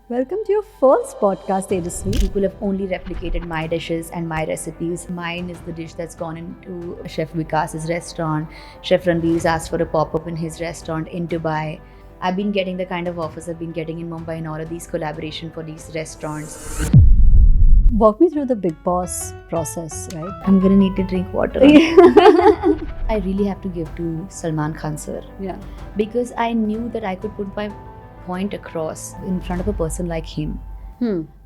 Welcome to your first podcast, Tejasvi. People have only replicated my dishes and my recipes. Mine is the dish that's gone into Chef Vikas's restaurant. Chef Ranveer's asked for a pop-up in his restaurant in Dubai. I've been getting the kind of offers I've been getting in Mumbai and all of these collaboration for these restaurants. Walk me through the Bigg Boss process, right? I'm gonna need to drink water. I really have to give to Salman Khan sir Yeah. because I knew that I could put my point across in front of a person like him.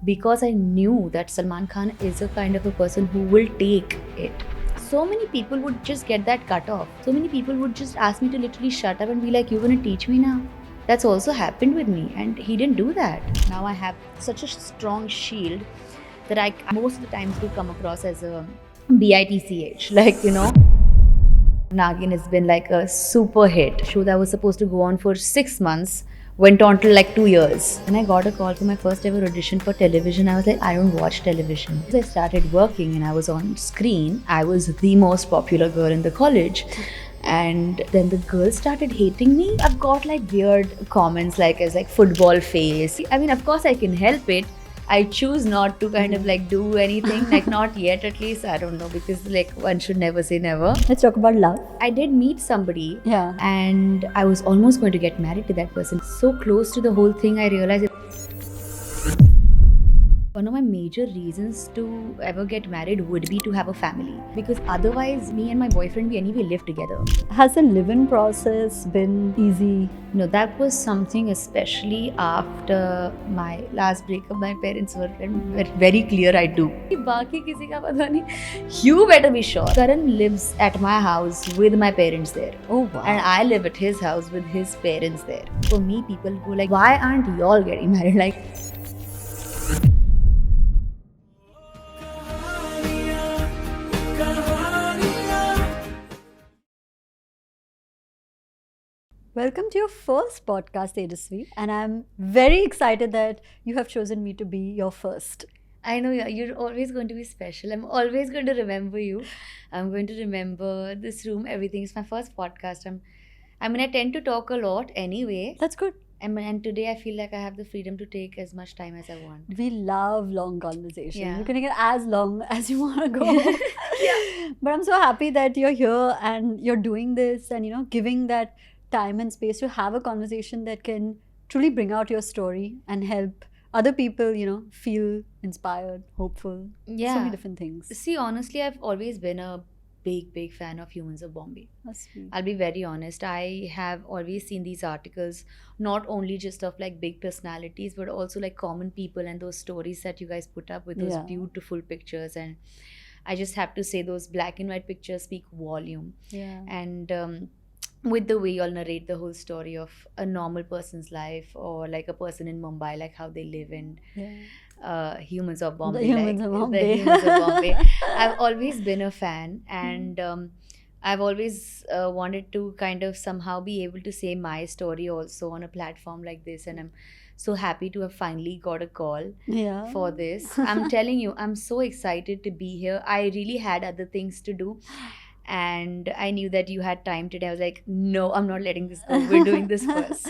Because I knew that Salman Khan is a kind of a person who will take it. So many people would just get that cut off. So many people would just ask me to literally shut up and be like, "You're gonna teach me now?" That's also happened with me, and he didn't do that. Now I have such a strong shield that I most of the times do come across as a bitch, like Nagin has been like a super hit. Show that was supposed to go on for 6 months went on till like 2 years. And I got a call for my first ever audition for television. I was like, I don't watch television. As I started working and I was on screen, I was the most popular girl in the college. And then the girls started hating me. I've got like weird comments like as like football face. I mean, of course I can help it. I choose not to kind of like do anything, like not yet at least. I don't know, because like one should never say never. Let's talk about love. I did meet somebody, Yeah. and I was almost going to get married to that person. So close to the whole thing, I realized one of my major reasons to ever get married would be to have a family, because otherwise me and my boyfriend, we anyway live together. Has the live-in process been easy? No, that was something, especially after my last breakup. My parents were very clear, I do. बाकी किसी का पता नहीं. You better be sure. Karan lives at my house with my parents there. Oh, wow. And I live at his house with his parents there. For me, people go like, why aren't y'all getting married? Like, Welcome to your first podcast, Tejasvi. And I'm very excited that you have chosen me to be your first. I know you're always going to be special. I'm always going to remember you. I'm going to remember this room. Everything is my first podcast. I tend to talk a lot anyway. That's good. And today I feel like I have the freedom to take as much time as I want. We love long conversations. Yeah. You can get as long as you want to go. Yeah. But I'm so happy that you're here and you're doing this and, giving that time and space to have a conversation that can truly bring out your story and help other people, feel inspired, hopeful. Yeah. So many different things. See, honestly, I've always been a big fan of Humans of Bombay. That's sweet. I'll be very honest. I have always seen these articles, not only just of like big personalities, but also like common people and those stories that you guys put up with those Yeah. beautiful pictures. And I just have to say, those black and white pictures speak volume. Yeah. And with the way y'all narrate the whole story of a normal person's life, or like a person in Mumbai, like how they live in Yeah. Humans of Bombay. The Humans like, of the Bombay. Humans of Bombay. I've always been a fan, and I've always wanted to kind of somehow be able to say my story also on a platform like this, and I'm so happy to have finally got a call Yeah. for this. I'm telling you, I'm so excited to be here. I really had other things to do, and I knew that you had time today. I was like, no, I'm not letting this go. We're doing this first.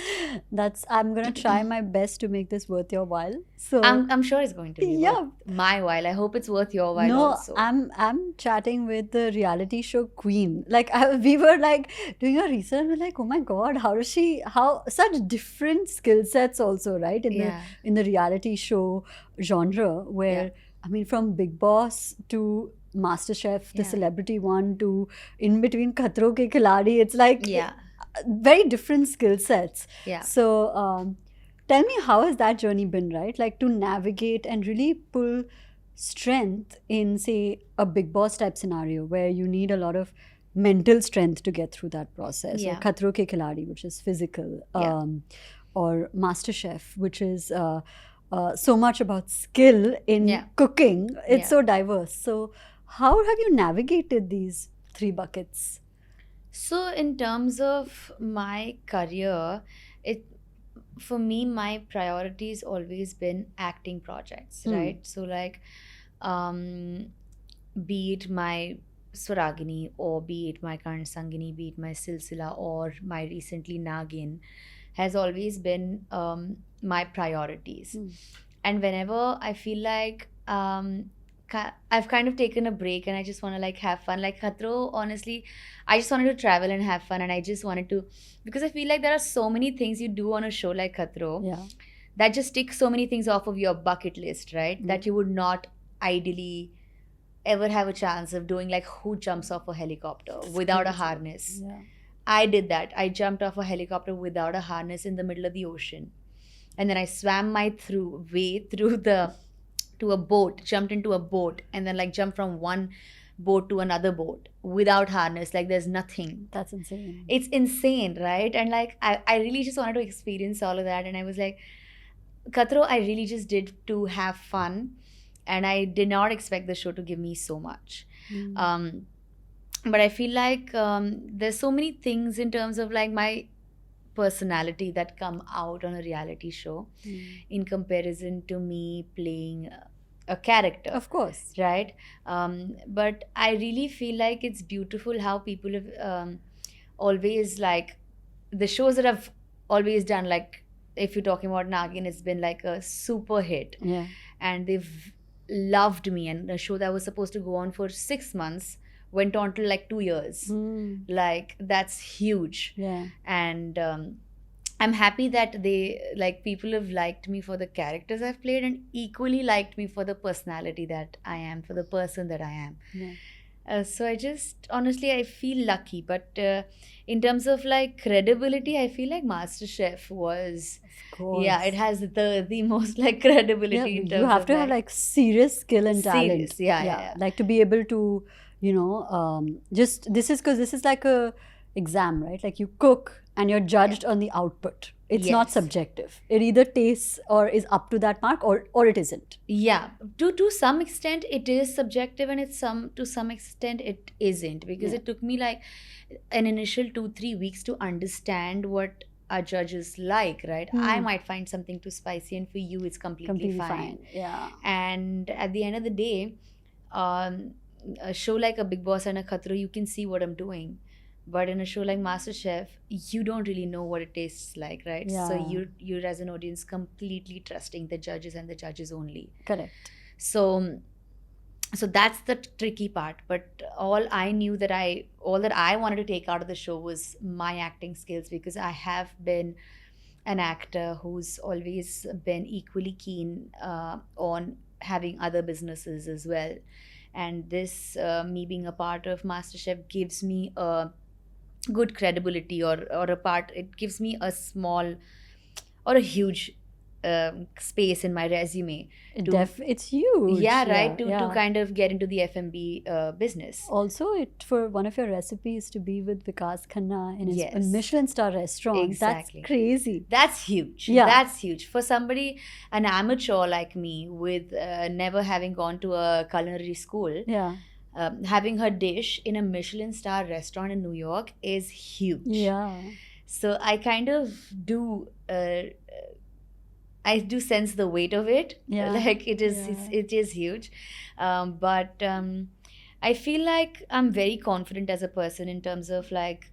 I'm gonna try my best to make this worth your while. So I'm sure it's going to be Yeah. worth my while. I hope it's worth your while no, also. I'm chatting with the reality show queen. Like we were like doing a research. We're like, oh my god, how such different skill sets also, right? Yeah. In the reality show genre, where Yeah. I mean, from Big Boss to MasterChef, the Yeah. celebrity one, to in between Khatron Ke Khiladi, it's like Yeah. very different skill sets. Yeah. So tell me, how has that journey been, right? Like to navigate and really pull strength in, say, a Big Boss type scenario where you need a lot of mental strength to get through that process. Yeah. Or Khatron Ke Khiladi, which is physical. Yeah. Or MasterChef, which is so much about skill in Yeah. cooking. It's Yeah. so diverse. So how have you navigated these three buckets? So in terms of my career, it for me, my priority's always been acting projects, right? So like be it my Swaragini, or be it my Karn Sangini, be it my Silsila, or my recently Nagin. has always been my priorities. And whenever I feel like I've kind of taken a break and I just want to like have fun, like Khatro, honestly, I just wanted to travel and have fun, and I just wanted to, because I feel like there are so many things you do on a show like Khatro Yeah. that just tick so many things off of your bucket list, right? Mm. That you would not ideally ever have a chance of doing, like who jumps off a helicopter without a Crazy. harness. Yeah. I did that. I jumped off a helicopter without a harness in the middle of the ocean. And then I swam my way through to a boat, jumped into a boat, and then like jumped from one boat to another boat without harness. Like there's nothing. That's insane. It's insane, right? And like I really just wanted to experience all of that. And I was like, Khatro, I really just did to have fun. And I did not expect the show to give me so much. Mm. But I feel like there's so many things in terms of like my personality that come out on a reality show in comparison to me playing a character. Of course. Right? But I really feel like it's beautiful how people have always, like, the shows that I've always done, like if you're talking about Nagin, it's been like a super hit. Yeah. And they've loved me, and a show that was supposed to go on for 6 months went on till like 2 years. Mm. Like that's huge. Yeah. And I'm happy that they, like, people have liked me for the characters I've played and equally liked me for the personality that I am, for the person that I am. Yeah. So I just, honestly, I feel lucky. But in terms of like credibility, I feel like MasterChef was, Of course. yeah, it has the most like credibility Yeah, in terms you have of to have like serious skill and talent. Serious, yeah. Like to be able to, just this is because this is like a exam, right? Like you cook and you're judged on the output. It's not Yes. subjective. It either tastes or is up to that mark, or it isn't. Yeah, to some extent it is subjective, and to some extent it isn't, because Yeah. it took me like an initial 2-3 weeks to understand what our judges like, right? I Hmm. might find something too spicy, and for you it's completely, Completely fine. fine. Yeah. And at the end of the day, a show like a Big Boss and a Khatro, you can see what I'm doing. But in a show like MasterChef, you don't really know what it tastes like, right? So Yeah. you're as an audience completely trusting the judges and the judges only. Correct. So that's the tricky part. But all that I wanted to take out of the show was my acting skills, because I have been an actor who's always been equally keen on having other businesses as well. And this, me being a part of MasterChef, gives me a good credibility, or a part, it gives me a small or a huge space in my resume. It's huge. Yeah, right. To yeah. kind of get into the F&B business. Also, for one of your recipes to be with Vikas Khanna in his Yes. Michelin star restaurant. Exactly. That's crazy. That's huge. Yeah. That's huge. For somebody, an amateur like me, with never having gone to a culinary school, Yeah. having her dish in a Michelin star restaurant in New York is huge. Yeah. So I kind of do. I do sense the weight of it. Yeah. Like it is. Yeah. It is huge. But I feel like I'm very confident as a person in terms of like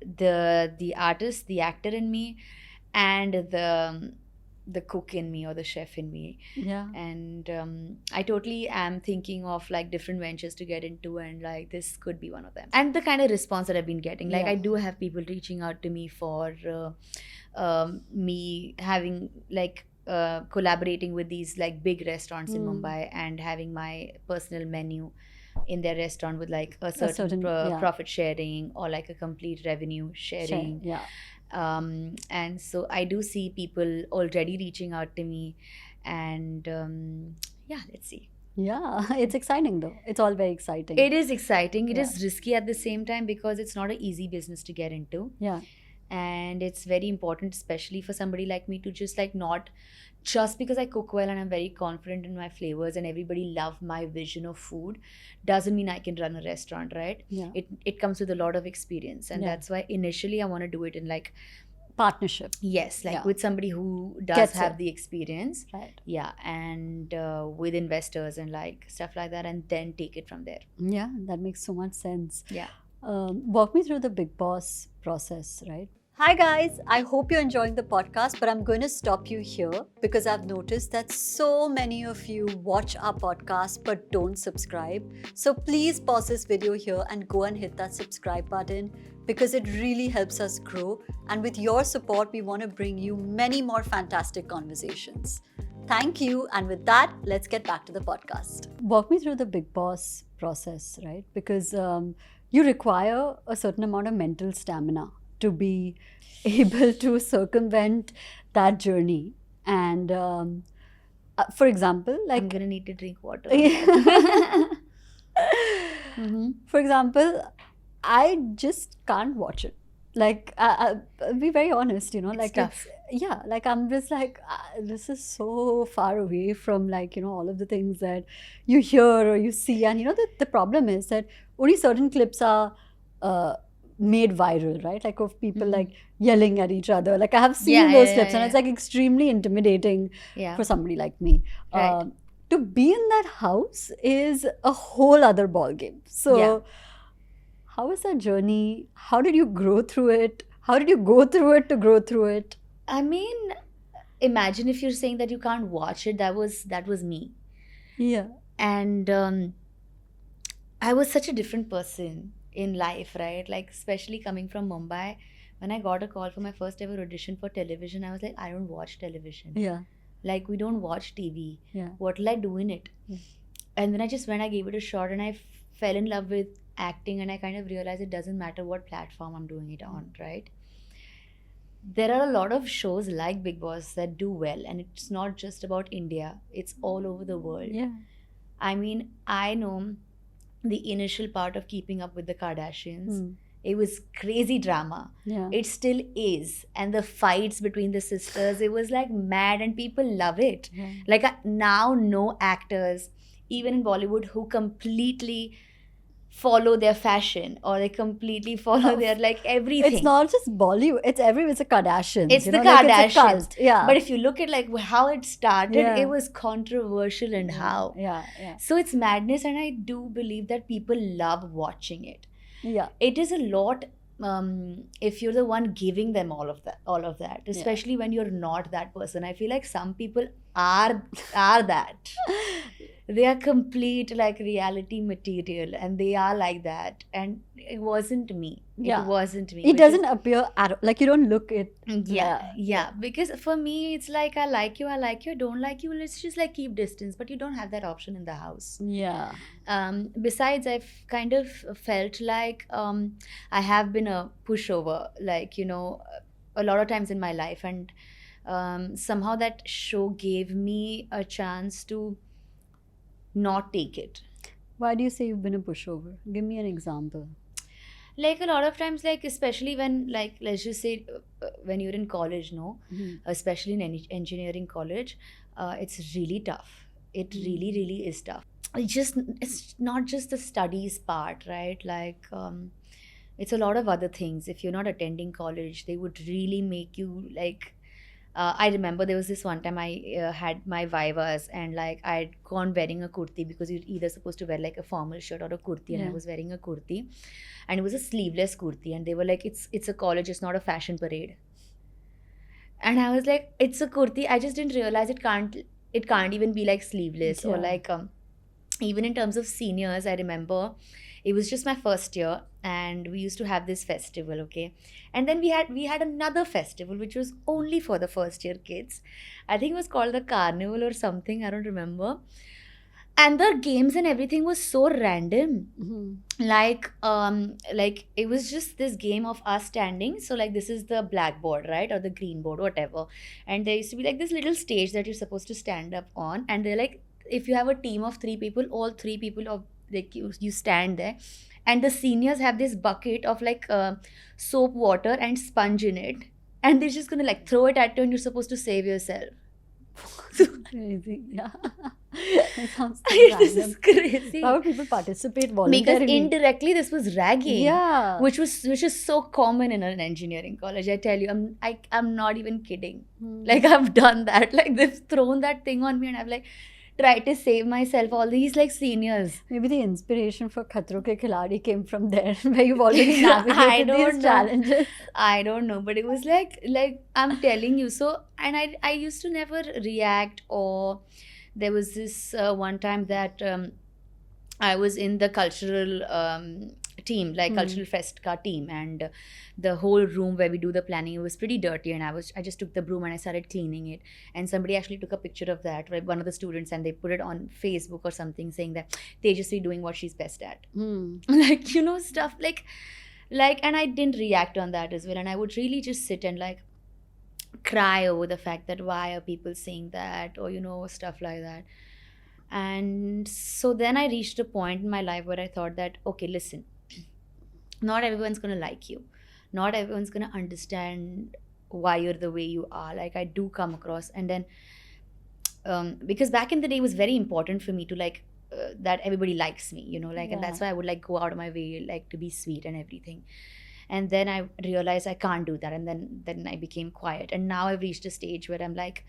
the artist, the actor in me, and the cook in me, or the chef in me. Yeah. And I totally am thinking of like different ventures to get into, and like this could be one of them. And the kind of response that I've been getting, like Yeah. I do have people reaching out to me for me having like collaborating with these like big restaurants in Mm. Mumbai, and having my personal menu in their restaurant with like a certain, certain- yeah. profit sharing, or like a complete revenue sharing. Yeah. And so I do see people already reaching out to me, and yeah, let's see. Yeah. It's exciting though. It's all very exciting. It is exciting. It Yeah. is risky at the same time, because it's not an easy business to get into. Yeah. And it's very important, especially for somebody like me, to just like not just because I cook well and I'm very confident in my flavors and everybody love my vision of food, doesn't mean I can run a restaurant, right? Yeah. It comes with a lot of experience, and Yeah. that's why initially I want to do it in like, Partnership. yes, like Yeah. with somebody who does Gets have it. the experience. Right. Yeah, and with investors and like stuff like that, and then take it from there. Yeah. That makes so much sense. Yeah. Walk me through the Big Boss process, right? Hi guys, I hope you're enjoying the podcast, but I'm going to stop you here because I've noticed that so many of you watch our podcast but don't subscribe. So please pause this video here and go and hit that subscribe button because it really helps us grow. And with your support, we want to bring you many more fantastic conversations. Thank you. And with that, let's get back to the podcast. Walk me through the Big Boss process, right? Because you require a certain amount of mental stamina to be able to circumvent that journey. And for example, I'm gonna need to drink water. For example, I just can't watch it. Like, I'll be very honest, like tough. like I'm just like, this is so far away from like, all of the things that you hear or you see. And, the problem is that only certain clips are made viral, right? Like of people like yelling at each other. Like I have seen those clips and it's like extremely intimidating for somebody like me. Right. To be in that house is a whole other ball game. So how was that journey? How did you grow through it? How did you go through it to grow through it? I mean, imagine if you're saying that you can't watch it. That was me. Yeah. And I was such a different person in life, right? Like, especially coming from Mumbai, when I got a call for my first ever audition for television, I was like, I don't watch television. Yeah. Like, we don't watch TV. Yeah. What will I do in it? Yeah. And then I just went, I gave it a shot, and I fell in love with acting, and I kind of realized it doesn't matter what platform I'm doing it on, right? There are a lot of shows like Big Boss that do well, and it's not just about India, it's all over the world. Yeah. I mean, I know the initial part of Keeping Up with the Kardashians. It was crazy drama. Yeah. It still is. And the fights between the sisters, it was like mad, and people love it. Yeah. Like, I now know actors, even in Bollywood, who completely follow their fashion, or they completely follow their like everything. It's not just Bollywood. It's the Kardashians. It's the Like, Kardashians. it's a cult. Yeah. But if you look at like how it started, Yeah. it was controversial and how. Yeah. Yeah. So it's madness, and I do believe that people love watching it. Yeah. It is a lot. If you're the one giving them all of that, especially when you're not that person. I feel like some people are that. They are complete like reality material, and they are like that. And it wasn't me. Yeah. It wasn't me. It doesn't appear like you don't look it. Yeah. Because for me, it's like I like you, I don't like you. Let's just like keep distance. But you don't have that option in the house. Yeah. Besides, I've kind of felt like I have been a pushover, like, a lot of times in my life. And somehow that show gave me a chance to not take it. Why do you say you've been a pushover? Give me an example. Like a lot of times, like especially when, like, let's just say when you're in college, especially in engineering college, it's really tough. It really is tough. It's not just the studies part, right? Like it's a lot of other things. If you're not attending college, they would really make you like I remember there was this one time I had my vivas, and like I'd gone wearing a kurti, because you're either supposed to wear like a formal shirt or a kurti, and I was wearing a kurti, and it was a sleeveless kurti, and they were like, it's a college, it's not a fashion parade. And I was like, it's a kurti. I just didn't realize it can't even be like sleeveless or like even in terms of seniors. I remember it was just my first year, and we used to have this festival, okay? And then we had another festival which was only for the first year kids. I think it was called the Carnival or something, I don't remember. And the games and everything was so random. Like it was just this game of us standing. So like this is the blackboard, right? Or the green board, whatever. And there used to be like this little stage that you're supposed to stand up on. And they're like, if you have a team of 3 people, all 3 people of like you stand there, and the seniors have this bucket of like soap water and sponge in it, and they're just gonna like throw it at you, and you're supposed to save yourself. Crazy. Yeah. That sounds so This random. is crazy. How would people participate Because voluntarily? indirectly this was ragging. Yeah. Which is so common in an engineering college. I tell you, I'm not even kidding. Like I've done that. Like they've thrown that thing on me, and I'm like, try to save myself. All these like seniors. Maybe the inspiration for Khatron Ke Khiladi came from there, where you've already I navigated don't these know. challenges. I don't know, but it was like I'm telling you. So, and I used to never react. Or there was this one time that I was in the cultural team, like cultural fest ka team, and the whole room where we do the planning, it was pretty dirty, and I just took the broom and I started cleaning it, and somebody actually took a picture of that, right, one of the students, and they put it on Facebook or something, saying that Tejasvi doing what she's best at. Like, you know, stuff like, and I didn't react on that as well, and I would really just sit and like cry over the fact that why are people saying that, or you know, stuff like that. And so then I reached a point in my life where I thought that, okay, listen, not everyone's going to like you. Not everyone's going to understand why you're the way you are. Like, I do come across. And then, because back in the day, it was very important for me to like, that everybody likes me, you know, like, and that's why I would like go out of my way, like, to be sweet and everything. And then I realized I can't do that. And then I became quiet. And now I've reached a stage where I'm like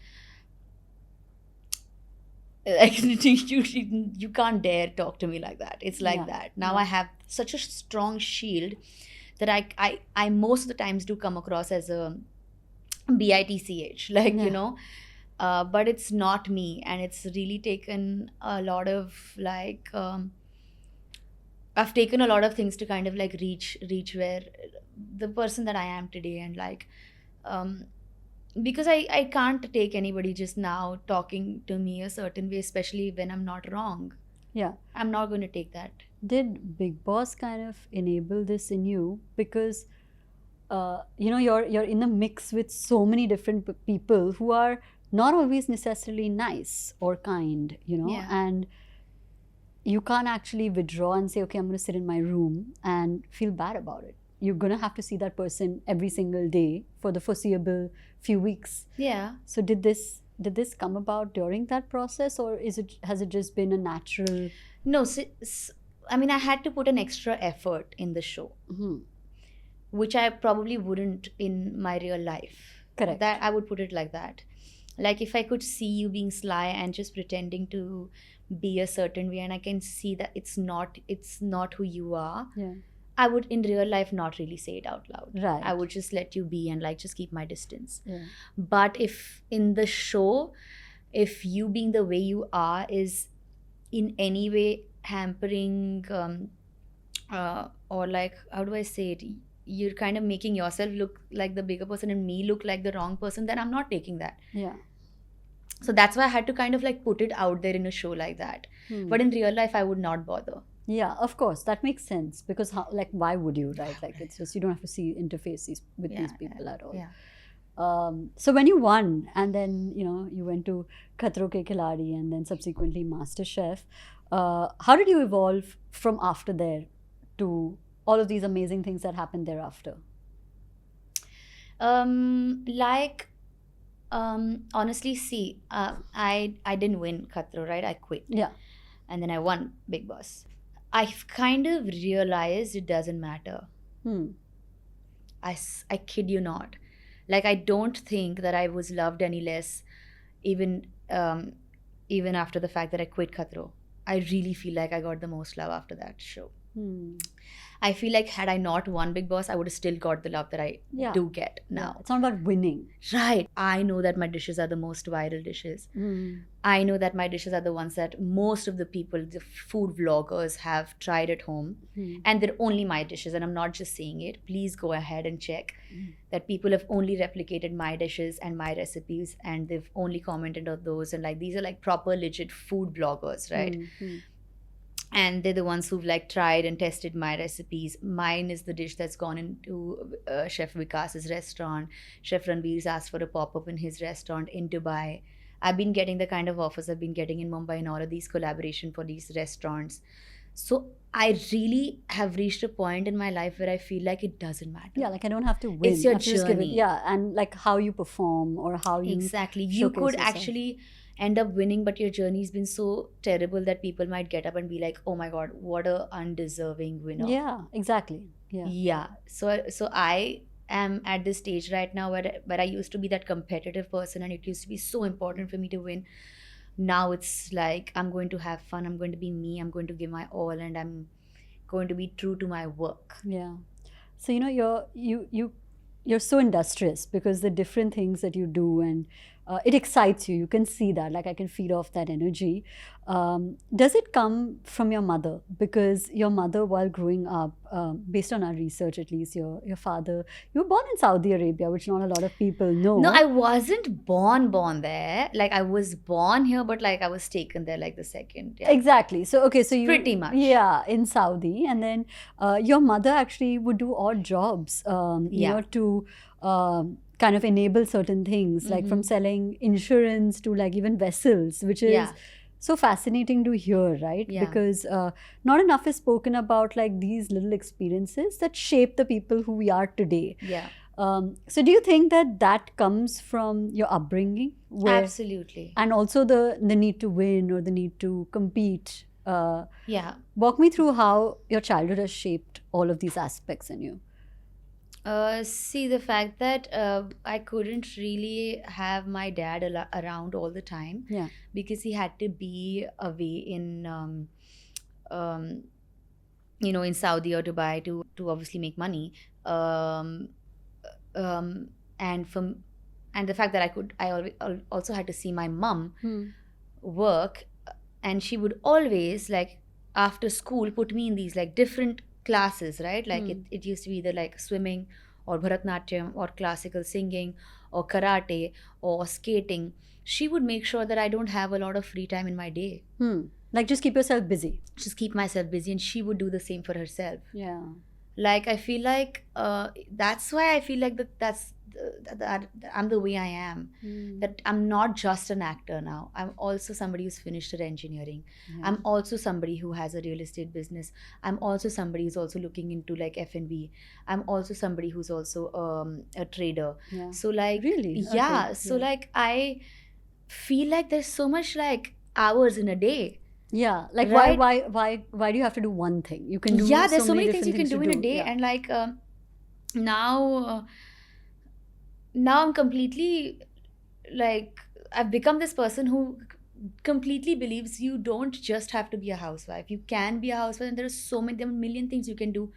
you can't dare talk to me like that. It's like that. Now I have such a strong shield that I most of the times do come across as a bitch, like, you know, but it's not me. And it's really taken a lot of like I've taken a lot of things to kind of like reach where the person that I am today. And like because I can't take anybody just now talking to me a certain way, especially when I'm not wrong. Yeah. I'm not going to take that. Did Bigg Boss kind of enable this in you? Because you know, you're in a mix with so many different people who are not always necessarily nice or kind, you know, and you can't actually withdraw and say, okay, I'm going to sit in my room and feel bad about it. You're going to have to see that person every single day for the foreseeable few weeks. Yeah. So did this come about during that process, or has it just been a natural? No, I mean, I had to put an extra effort in the show, which I probably wouldn't in my real life. Correct. That I would put it like that. Like, if I could see you being sly and just pretending to be a certain way, and I can see that it's not who you are. Yeah. I would in real life not really say it out loud. Right. I would just let you be and like just keep my distance. Yeah. But if in the show, if you being the way you are is in any way hampering or like, how do I say it? You're kind of making yourself look like the bigger person and me look like the wrong person, then I'm not taking that. Yeah. So that's why I had to kind of like put it out there in a show like that. But in real life, I would not bother. Yeah, of course, that makes sense, because how, like, why would you, right? Like, it's just, you don't have to interface with these people at all. Yeah. So when you won, and then, you know, you went to Khatron Ke Khiladi and then subsequently MasterChef, how did you evolve from after there to all of these amazing things that happened thereafter? Honestly, see, I didn't win Khatron, right? I quit. Yeah. And then I won Bigg Boss. I've kind of realized it doesn't matter. I kid you not. Like, I don't think that I was loved any less, even after the fact that I quit Khatron. I really feel like I got the most love after that show. I feel like had I not won Bigg Boss, I would have still got the love that I do get now. Yeah. It's not about winning. Right. I know that my dishes are the most viral dishes. I know that my dishes are the ones that most of the people, the food vloggers, have tried at home. And they're only my dishes. And I'm not just saying it. Please go ahead and check that people have only replicated my dishes and my recipes. And they've only commented on those. And like, these are like proper legit food bloggers, right? And they're the ones who've like tried and tested my recipes. Mine is the dish that's gone into Chef Vikas's restaurant. Chef Ranveer's asked for a pop-up in his restaurant in Dubai. I've been getting the kind of offers I've been getting in Mumbai and all of these collaboration for these restaurants. So I really have reached a point in my life where I feel like it doesn't matter. Yeah, like I don't have to win. It's your journey. And like how you perform or how you exactly. You could actually end up winning, but your journey's been so terrible that people might get up and be like, oh my god, what a undeserving winner. Yeah, exactly. Yeah. So I am at this stage right now where I used to be that competitive person, and it used to be so important for me to win. now it's like I'm going to have fun, I'm going to be me, I'm going to give my all, and I'm going to be true to my work. Yeah. So you're so industrious because the different things that you do, and it excites you. You can see that. Like, I can feed off that energy. Does it come from your mother? Because your mother, while growing up, based on our research at least, your father, you were born in Saudi Arabia, which not a lot of people know. No, I wasn't born there. Like, I was born here, but like I was taken there like the second. Yeah. Exactly. So okay, so you Pretty much. yeah, in Saudi, and then your mother actually would do odd jobs, you Yeah. know, to kind of enable certain things, like from selling insurance to like even vessels, which is Yeah. so fascinating to hear, right? Yeah. Because not enough is spoken about like these little experiences that shape the people who we are today. Yeah. So do you think that that comes from your upbringing, where, Absolutely. and also the need to win or the need to compete? Yeah. Walk me through how your childhood has shaped all of these aspects in you. See, the fact that I couldn't really have my dad around all the time, Yeah. because he had to be away in, um, in Saudi or Dubai to obviously make money. And the fact that I also had to see my mum work, and she would always, like, after school put me in these like different classes, right? Like it used to be either like swimming or Bharatnatyam or classical singing or karate or skating. She would make sure that I don't have a lot of free time in my day. Like, just keep yourself busy. Just keep myself busy, and she would do the same for herself. Yeah. Like, I feel like that's why I feel like that I'm the way I am. That I'm not just an actor now. I'm also somebody who's finished her engineering. Yeah. I'm also somebody who has a real estate business. I'm also somebody who's also looking into like F&B. I'm also somebody who's also a trader. Yeah. So like, Really? yeah. Okay. So Yeah. like, I feel like there's so much like hours in a day. Yeah. Like, Right. why do you have to do one thing? You can do Yeah, there's so many different things you can do in a day. Yeah. And like now I'm completely, like, I've become this person who completely believes you don't just have to be a housewife. You can be a housewife, and there are a million things you can do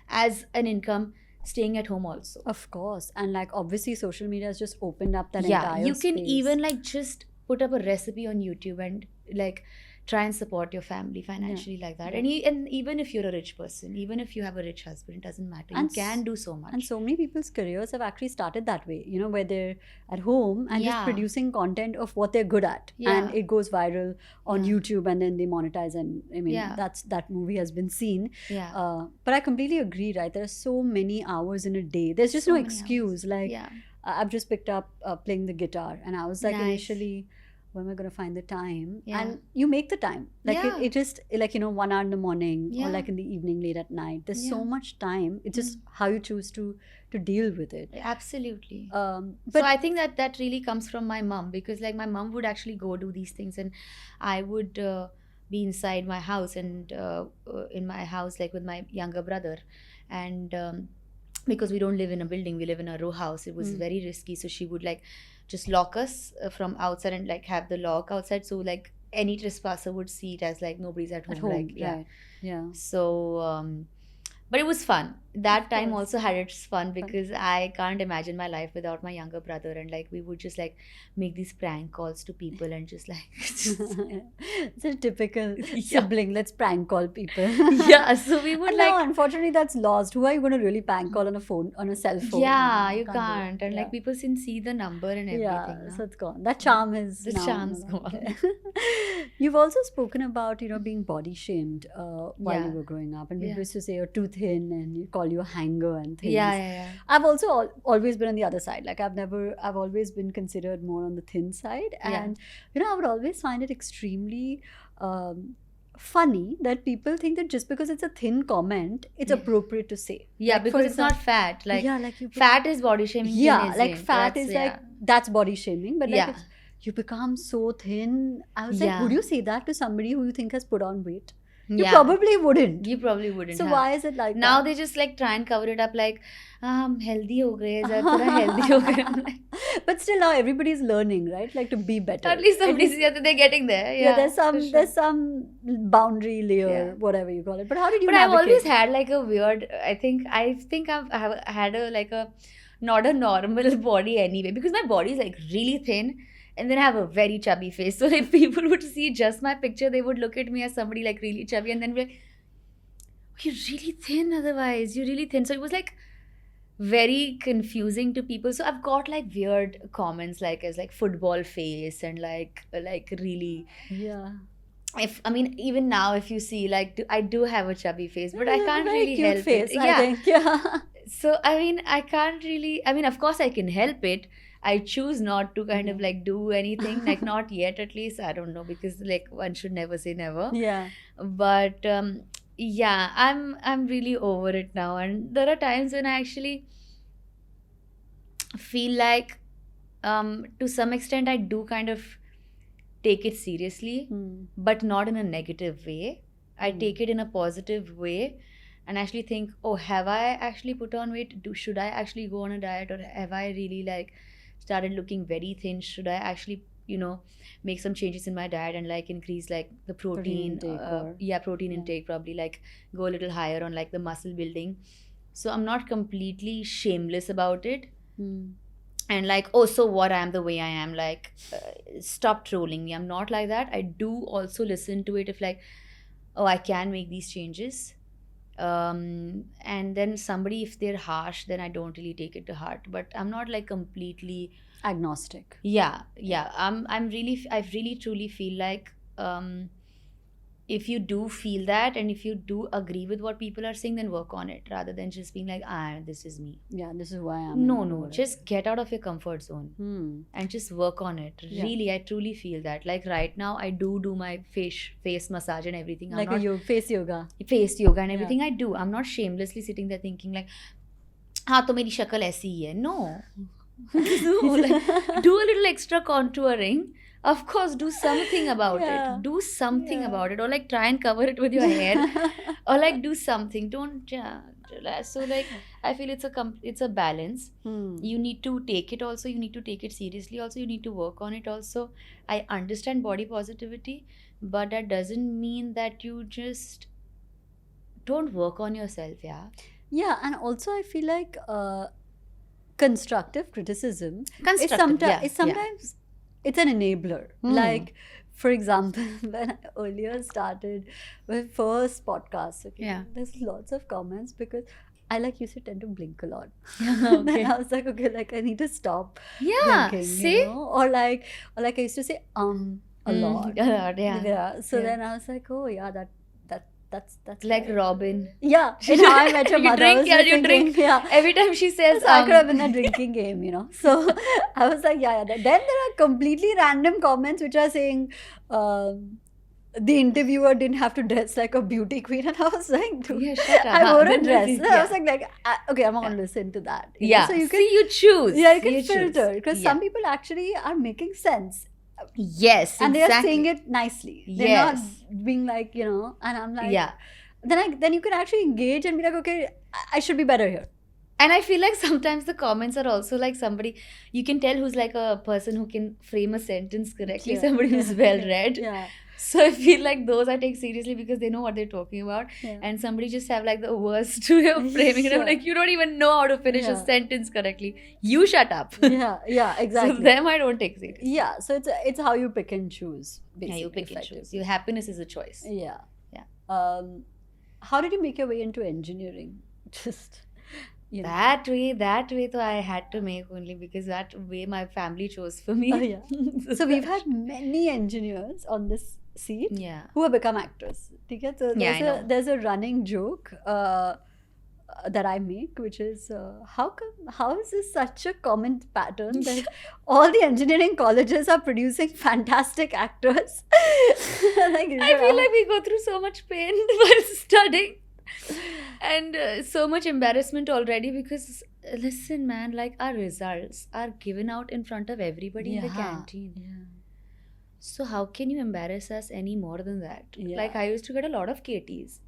as an income staying at home also. Of course. And like, obviously social media has just opened up that Yeah, entire you can space. even like just put up a recipe on YouTube and like try and support your family financially like that. Yeah. And even if you're a rich person, even if you have a rich husband, it doesn't matter. And You can do so much. And so many people's careers have actually started that way, you know, where they're at home and just Yeah. producing content of what they're good at. Yeah. And it goes viral on Yeah. YouTube, and then they monetize. And I mean, Yeah. that movie has been seen. Yeah. But I completely agree, right? There are so many hours in a day. There's just So no many excuse. Like, Yeah. I've just picked up playing the guitar, and I was like, Nice. initially, when am I going to find the time? Yeah. And you make the time. Like, Yeah. it just, like, 1 hour in the morning, Yeah. or like in the evening, late at night. There's so Yeah. much time. It's just how you choose to deal with it. Absolutely. But So I think that really comes from my mom, because like my mom would actually go do these things, and I would be inside my house, and in my house like with my younger brother, and because we don't live in a building, we live in a row house. It was very risky, so she would like just lock us from outside and like have the lock outside, so like any trespasser would see it as like nobody's at home. at home, Like, yeah. right? Yeah. So but it was fun. That Of time course. also had its fun, because I can't imagine my life without my younger brother, and like we would just like make these prank calls to people and just like It's a typical Yeah. sibling. Let's prank call people. yeah, so we would And like now, unfortunately, that's lost. Who are you going to really prank call on a phone, on a cell phone? yeah, You you do can't, it. and Yeah. like people can see the number and everything. Yeah, no? so it's gone. That charm is The now charm's no longer gone. there. You've also spoken about, being body shamed while you Yeah. were growing up, and people Yeah. used to say you're too thin, and you call you a hanger and things. Yeah. I've also always been on the other side. Like, I've always been considered more on the thin side, Yeah. and I would always find it extremely funny that people think that just because it's a thin comment, it's Yeah. appropriate to say. Yeah, Like, for because it's not example- fat. Like yeah, like you. fat is body shaming. thin Yeah, like isn't. fat That's- is yeah. like that's body shaming, but like Yeah. if you become so thin, I was like, Yeah. would you say that to somebody who you think has put on weight? You probably wouldn't. You probably wouldn't. So why is it like now that? they just like try and cover it up like, हम healthy हो गए, ज़रा healthy हो गए. But still now everybody's learning, right? Like to be better. At least they're getting there. Yeah, there's some boundary layer, whatever you call it. But how did you navigate? I've always had like a weird, I think I've had a not a normal body anyway, because my body is like really thin. And then I have a very chubby face. So if people would see just my picture, they would look at me as somebody like really chubby and then be like, oh, you're really thin otherwise. You're really thin. So it was like very confusing to people. So I've got like weird comments like as like football face and like really. Yeah. Even now if you see like I do have a chubby face, but I can't very really cute help face, it. I think. Yeah. So I can't really. Of course I can help it. I choose not to kind of like do anything, like not yet at least. I don't know, because like one should never say never. Yeah. But yeah, I'm really over it now, and there are times when I actually feel like to some extent I do kind of take it seriously, but not in a negative way. I take it in a positive way and actually think, oh, have I actually put on weight? Should I actually go on a diet, or have I really like started looking very thin? Should I actually make some changes in my diet and like increase like the protein intake, probably like go a little higher on like the muscle building. So I'm not completely shameless about it. And like, oh, so what, I am the way I am, like stop trolling me. I'm not like that. I do also listen to it if like, oh, I can make these changes. And then somebody, if they're harsh, then I don't really take it to heart. But I'm not like completely agnostic. Yeah. I really truly feel like if you do feel that and if you do agree with what people are saying, then work on it rather than just being like, this is me. Yeah, this is who I am. No, just get out of your comfort zone and just work on it. Yeah. Really, I truly feel that. Like right now, I do my face massage and everything. Like face yoga. Face yoga and everything I do. I'm not shamelessly sitting there thinking like, to meri shakal aisi hi hai. No. No, like, do a little extra contouring. Of course, do something about it. Do something about it, or like try and cover it with your hair, or like do something. Don't so like I feel it's a balance. You need to take it also. You need to take it seriously. Also, you need to work on it. Also, I understand body positivity, but that doesn't mean that you just don't work on yourself. Yeah, and also I feel like constructive criticism is sometimes it's an enabler. Like, for example, when I earlier started my first podcast, there's lots of comments because I like used to tend to blink a lot. Then I was like, okay, like I need to stop blinking, see? Or like I used to say a lot. Yeah. So then I was like, oh yeah, that's like right. Robin. Yeah, in How I Met Your Mother. You drink. Yeah. Every time she says, I could have been a drinking game, So I was like, yeah. Then there are completely random comments which are saying the interviewer didn't have to dress like a beauty queen, and I was like, dude, shut up. I wore a dress. I was like, okay, I'm not going to listen to that. So you can you choose. Yeah, you can filter because some people actually are making sense. Yes, and they are saying it nicely. They're not being like, and I'm like, then you can actually engage and be like, okay, I should be better here. And I feel like sometimes the comments are also like somebody, you can tell who's like a person who can frame a sentence correctly, somebody who's well read. Yeah. So I feel like those I take seriously because they know what they're talking about. And somebody just have like the worst way of framing it. I'm like, you don't even know how to finish a sentence correctly. You shut up. Yeah, exactly. So them I don't take seriously. Yeah, so it's how you pick and choose, basically. Yeah, you pick and choose. Your happiness is a choice. Yeah. How did you make your way into engineering? Just... That way though I had to make only because that way my family chose for me. Oh, yeah. So we've had many engineers on this seat who have become actors. Okay? So there's a running joke that I make, which is how is this such a common pattern that all the engineering colleges are producing fantastic actors? I feel like we go through so much pain while studying. And so much embarrassment already because listen man, like our results are given out in front of everybody in the canteen. So how can you embarrass us any more than that? Yeah. Like, I used to get a lot of KTs.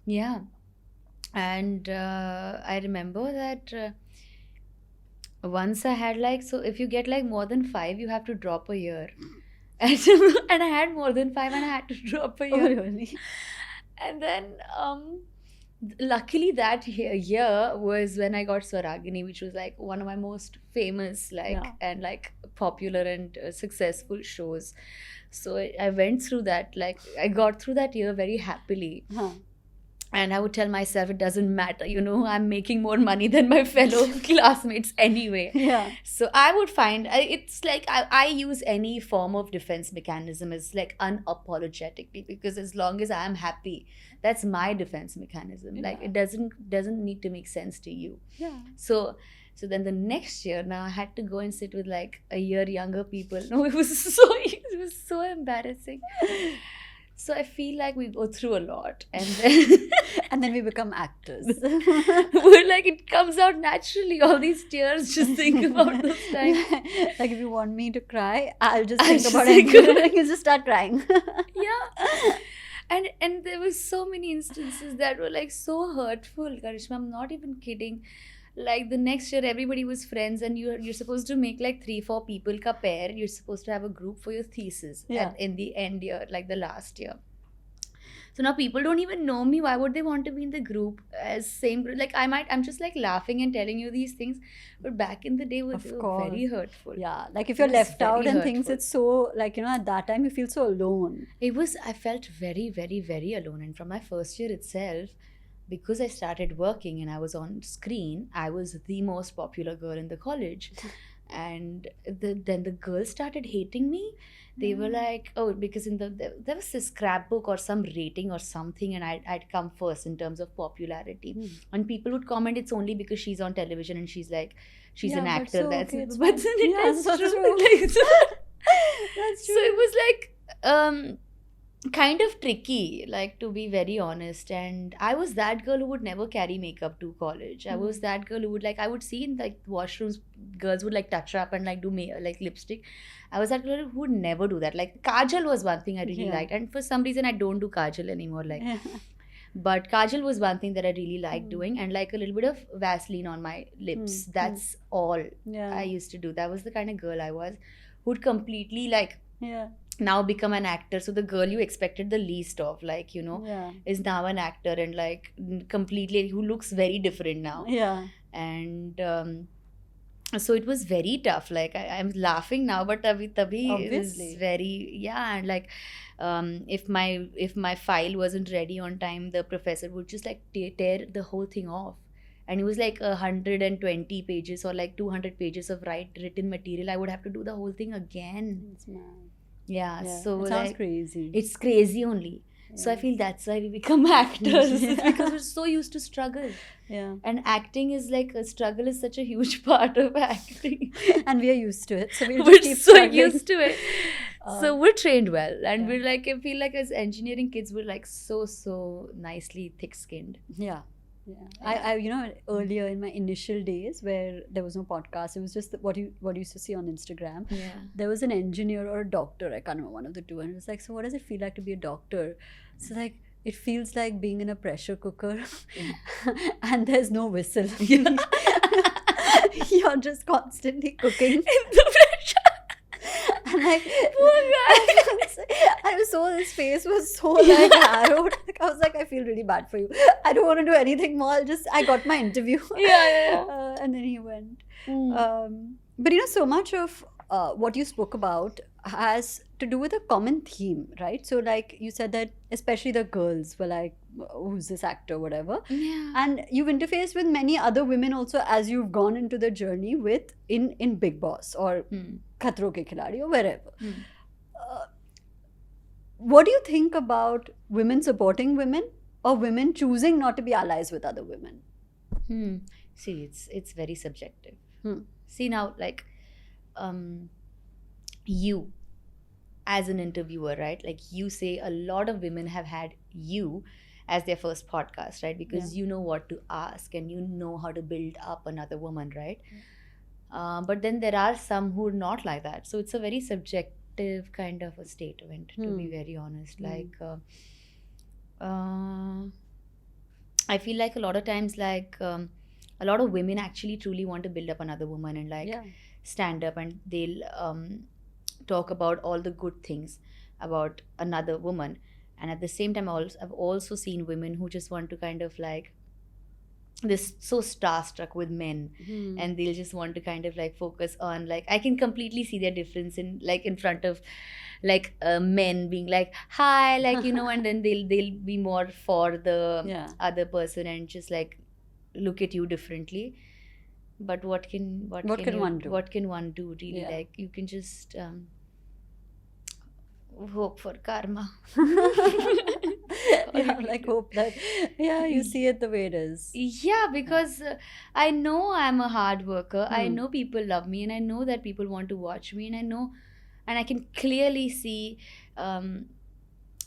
Yeah. And I remember that once I had like, so if you get like more than 5, you have to drop a year. And, and I had more than 5 and I had to drop a Oh, year. really? And then luckily that year was when I got Swaragini, which was like one of my most famous and like popular and successful shows. So I went through that, like I got through that year very happily. And I would tell myself, it doesn't matter, I'm making more money than my fellow classmates anyway. Yeah. So I would find, it's like I use any form of defense mechanism as like unapologetically, because as long as I'm happy, that's my defense mechanism. Yeah. Like, it doesn't need to make sense to you. Yeah. So then the next year, now I had to go and sit with like a year younger people. No, it was so embarrassing. So I feel like we go through a lot, and then and then we become actors. We're like, it comes out naturally. All these tears, just think about those times. Like, if you want me to cry, I'll just I'll think just about think it. You just start crying. Yeah. And there was so many instances that were like so hurtful, Karishma. I'm not even kidding. Like, the next year, everybody was friends, and you're supposed to make like 3-4 people ka pair. You're supposed to have a group for your thesis. Yeah. And in the end year, like the last year. So now people don't even know me. Why would they want to be in the group as same group? Like, I'm just like laughing and telling you these things, but back in the day, they were very hurtful. Yeah, like if you're It was left out very and things, hurtful. it's so like, at that time you feel so alone. I felt very, very, very alone. And from my first year itself, because I started working and I was on screen, I was the most popular girl in the college. And then the girls started hating me. They were like, oh, because there was this scrapbook or some rating or something, and I'd come first in terms of popularity. And people would comment, it's only because she's on television and she's an actor. But then it is true. That's true. So it was like kind of tricky, like, to be very honest. And I was that girl who would never carry makeup to college. I was that girl who would I would see in like washrooms, girls would like touch up and like do like lipstick. I was that girl who would never do that. Like, kajal was one thing I really liked, and for some reason I don't do kajal anymore. Like, but kajal was one thing that I really liked doing, and like a little bit of Vaseline on my lips. That's all I used to do. That was the kind of girl I was, who'd completely like now become an actor. So the girl you expected the least of, like, is now an actor, and like completely, who looks very different now. And so it was very tough. Like, I'm laughing now, but tabhi it was very, and like if my file wasn't ready on time, the professor would just like tear the whole thing off. And it was like 120 pages or like 200 pages of written material. I would have to do the whole thing again. It's mad. Yeah, so it sounds like, crazy. It's crazy only. So I feel that's why we become actors, because we're so used to struggle. And acting is like, a struggle is such a huge part of acting. And we are used to it. So we're so struggling. Used to it. So we're trained well. And we're like, I feel like as engineering kids, we're like so nicely thick-skinned. Yeah. I earlier in my initial days, where there was no podcast, it was just what you used to see on Instagram. There was an engineer or a doctor, I can't remember, one of the two, and it was like, so what does it feel like to be a doctor? So like, it feels like being in a pressure cooker and there's no whistle. You're just constantly cooking in the pressure. And like, I saw his face was so like narrowed. Like, I was like, I feel really bad for you. I don't want to do anything more. I got my interview. And then he went. But so much of what you spoke about has to do with a common theme, right? So like you said that especially the girls were like, who's this actor, whatever. And you've interfaced with many other women also as you've gone into the journey with in Bigg Boss or Khatron Ke Khiladi or wherever. What do you think about women supporting women or women choosing not to be allies with other women? See, it's very subjective. See, now, like, you as an interviewer, right? Like, you say a lot of women have had you as their first podcast, right? Because you know what to ask and you know how to build up another woman, right? But then there are some who are not like that. So it's a very reductive kind of a statement, to be very honest. Like, I feel like a lot of times, like, a lot of women actually truly want to build up another woman and like stand up, and they'll talk about all the good things about another woman. And at the same time, I've also seen women who just want to kind of like, they're so starstruck with men, and they'll just want to kind of like focus on, like, I can completely see their difference in, like, in front of like men being like hi, like, you know, and then they'll be more for the other person and just like look at you differently. But what can one do really? Like, you can just hope for karma. Like hope that you see it the way it is. Yeah, because I know I'm a hard worker. I know people love me, and I know that people want to watch me, and I know, and I can clearly see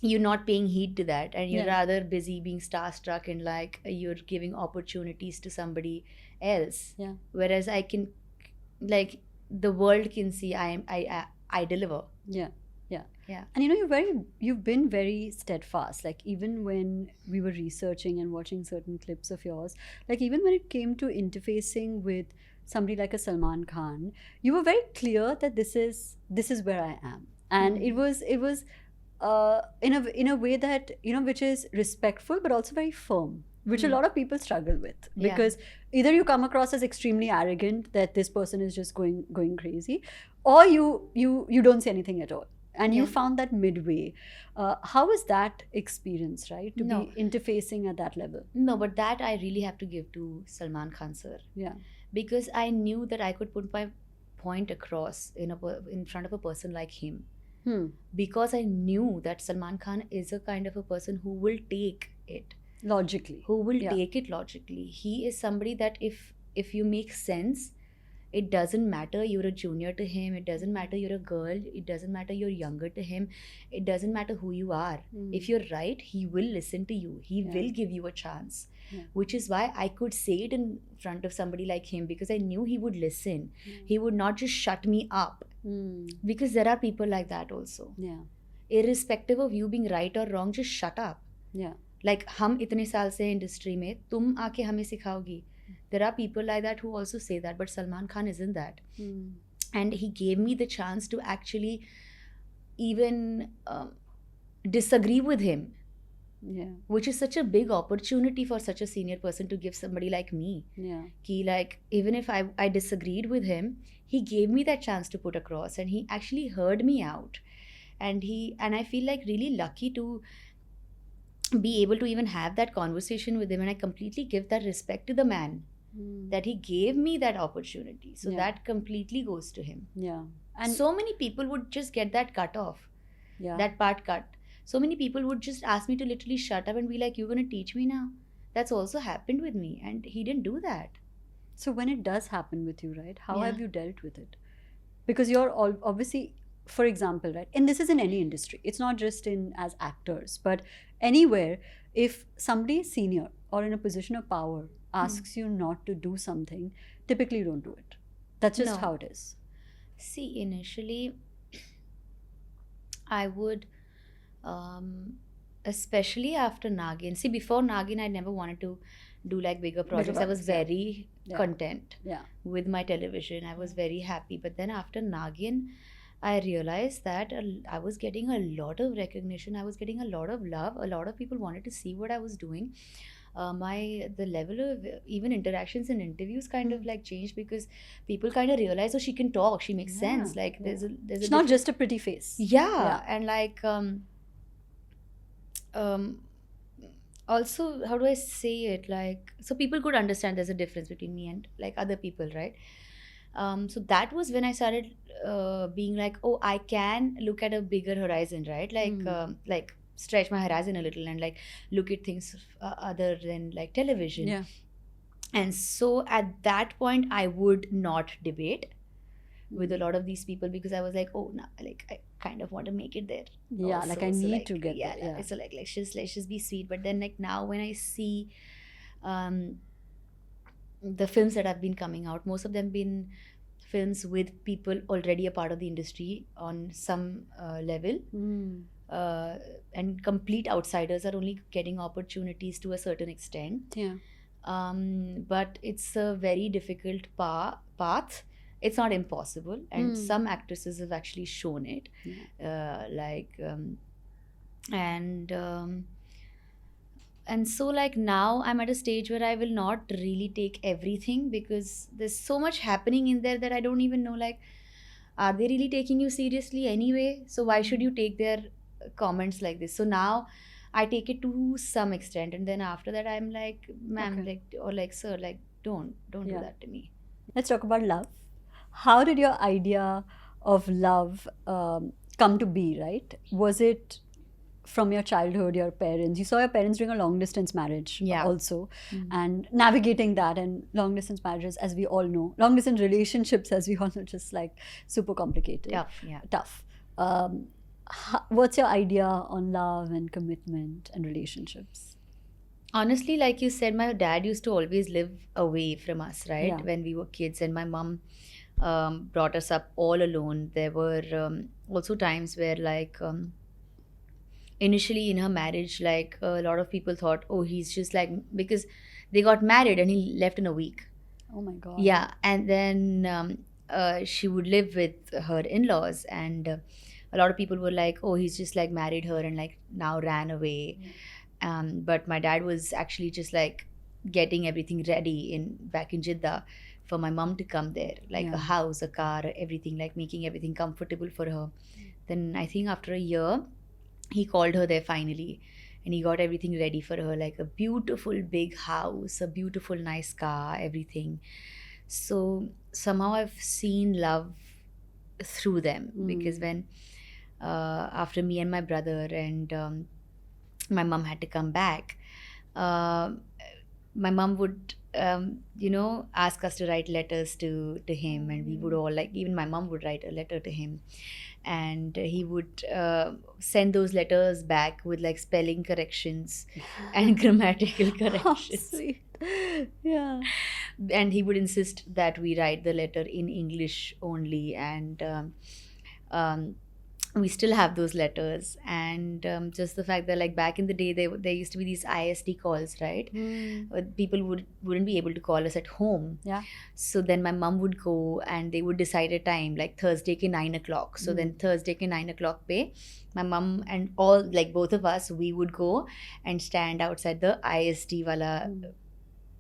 you not paying heed to that, and you're rather busy being starstruck and like you're giving opportunities to somebody else. Whereas I can, like, the world can see I deliver. And you know, you've been very steadfast. Like, even when we were researching and watching certain clips of yours, like even when it came to interfacing with somebody like a Salman Khan, you were very clear that this is where I am, and it was in a way that, you know, which is respectful but also very firm, which a lot of people struggle with, because either you come across as extremely arrogant that this person is just going crazy, or you don't say anything at all. And you found that midway. How was that experience, right? To be interfacing at that level? No, but that I really have to give to Salman Khan sir. Because I knew that I could put my point across in front of a person like him. Because I knew that Salman Khan is a kind of a person who will take it logically. Take it logically. He is somebody that if you make sense, it doesn't matter you're a junior to him, it doesn't matter you're a girl, it doesn't matter you're younger to him, it doesn't matter who you are. If you're right, he will listen to you, he will give you a chance. Which is why I could say it in front of somebody like him, because I knew he would listen. He would not just shut me up. Because there are people like that also. Irrespective of you being right or wrong, just shut up. Like, हम इतने साल से industry में, तुम आके हमें सिखाओगी. There are people like that who also say that, but Salman Khan isn't that. And he gave me the chance to actually even disagree with him. Which is such a big opportunity for such a senior person to give somebody like me. Ki, like, even if I disagreed with him, he gave me that chance to put across, and he actually heard me out. And I feel like really lucky to be able to even have that conversation with him, and I completely give that respect to the man that he gave me that opportunity. So that completely goes to him. And so many people would just get that cut off, that part cut. So many people would just ask me to literally shut up and be like, you're going to teach me now? That's also happened with me, and he didn't do that. So when it does happen with you, right, how have you dealt with it? Because you're obviously, for example, right, and this is in any industry, it's not just in as actors, but anywhere, if somebody is senior or in a position of power asks you not to do something, typically you don't do it. That's just how it is. See, initially, I would, especially after Nagin. See, before Nagin, I never wanted to do like bigger projects. I was very content with my television. I was very happy. But then after Nagin, I realized that I was getting a lot of recognition. I was getting a lot of love. A lot of people wanted to see what I was doing. The level of even interactions and interviews kind of like changed, because people kind of realized, oh, she can talk, she makes sense. Like it's not just a pretty face. And like also, how do I say it? Like, so people could understand there's a difference between me and like other people, right? So that was when I started being like, oh, I can look at a bigger horizon, right? Like stretch my horizon a little and like look at things other than like television. And so at that point, I would not debate with a lot of these people, because I was like, oh, no, like I kind of want to make it there. Also. Like I need to get there. So like let's just be sweet. But then like now when I see the films that have been coming out, most of them been films with people already a part of the industry on some level. And complete outsiders are only getting opportunities to a certain extent. Yeah. But it's a very difficult path. It's not impossible, and some actresses have actually shown it. And so like now I'm at a stage where I will not really take everything, because there's so much happening in there that I don't even know, like, are they really taking you seriously anyway? So why should you take their comments like this? So now I take it to some extent, and then after that I'm like, ma'am, Okay. like, or like, sir, like, don't do Yeah. that to me. Let's talk about love. How did your idea of love come to be, right? Was it from your childhood, your parents? You saw your parents doing a long distance marriage Yeah. also, and navigating that, and long distance marriages, as we all know, long distance relationships, as we all know, just like super complicated. Tough, yeah. Tough. What's your idea on love and commitment and relationships? Honestly, like you said, my dad used to always live away from us, right? Yeah. When we were kids, and my mom brought us up all alone. There were also times where, like, initially in her marriage, like, a lot of people thought, oh, he's just like, because they got married and he left in a week. Oh my God. Yeah, and then she would live with her in-laws, and a lot of people were like, oh, he's just like married her and like now ran away. But my dad was actually just like getting everything ready back in Jeddah for my mom to come there, like Yeah. a house, a car, everything, like making everything comfortable for her. Then I think after a year, he called her there finally, and he got everything ready for her, like a beautiful big house, a beautiful nice car, everything. So somehow I've seen love through them, because when after me and my brother and my mom had to come back, my mom would ask us to write letters to him, and we would all, like, even my mom would write a letter to him, and he would send those letters back with like spelling corrections and grammatical How corrections. sweet. Yeah. And he would insist that we write the letter in English only, and we still have those letters. And just the fact that, like, back in the day, there used to be these ISD calls, right? People wouldn't be able to call us at home. Yeah. So then my mom would go, and they would decide a time, like Thursday ke 9 o'clock. So then Thursday ke 9 o'clock pe, my mom and all, like both of us, we would go and stand outside the ISD wala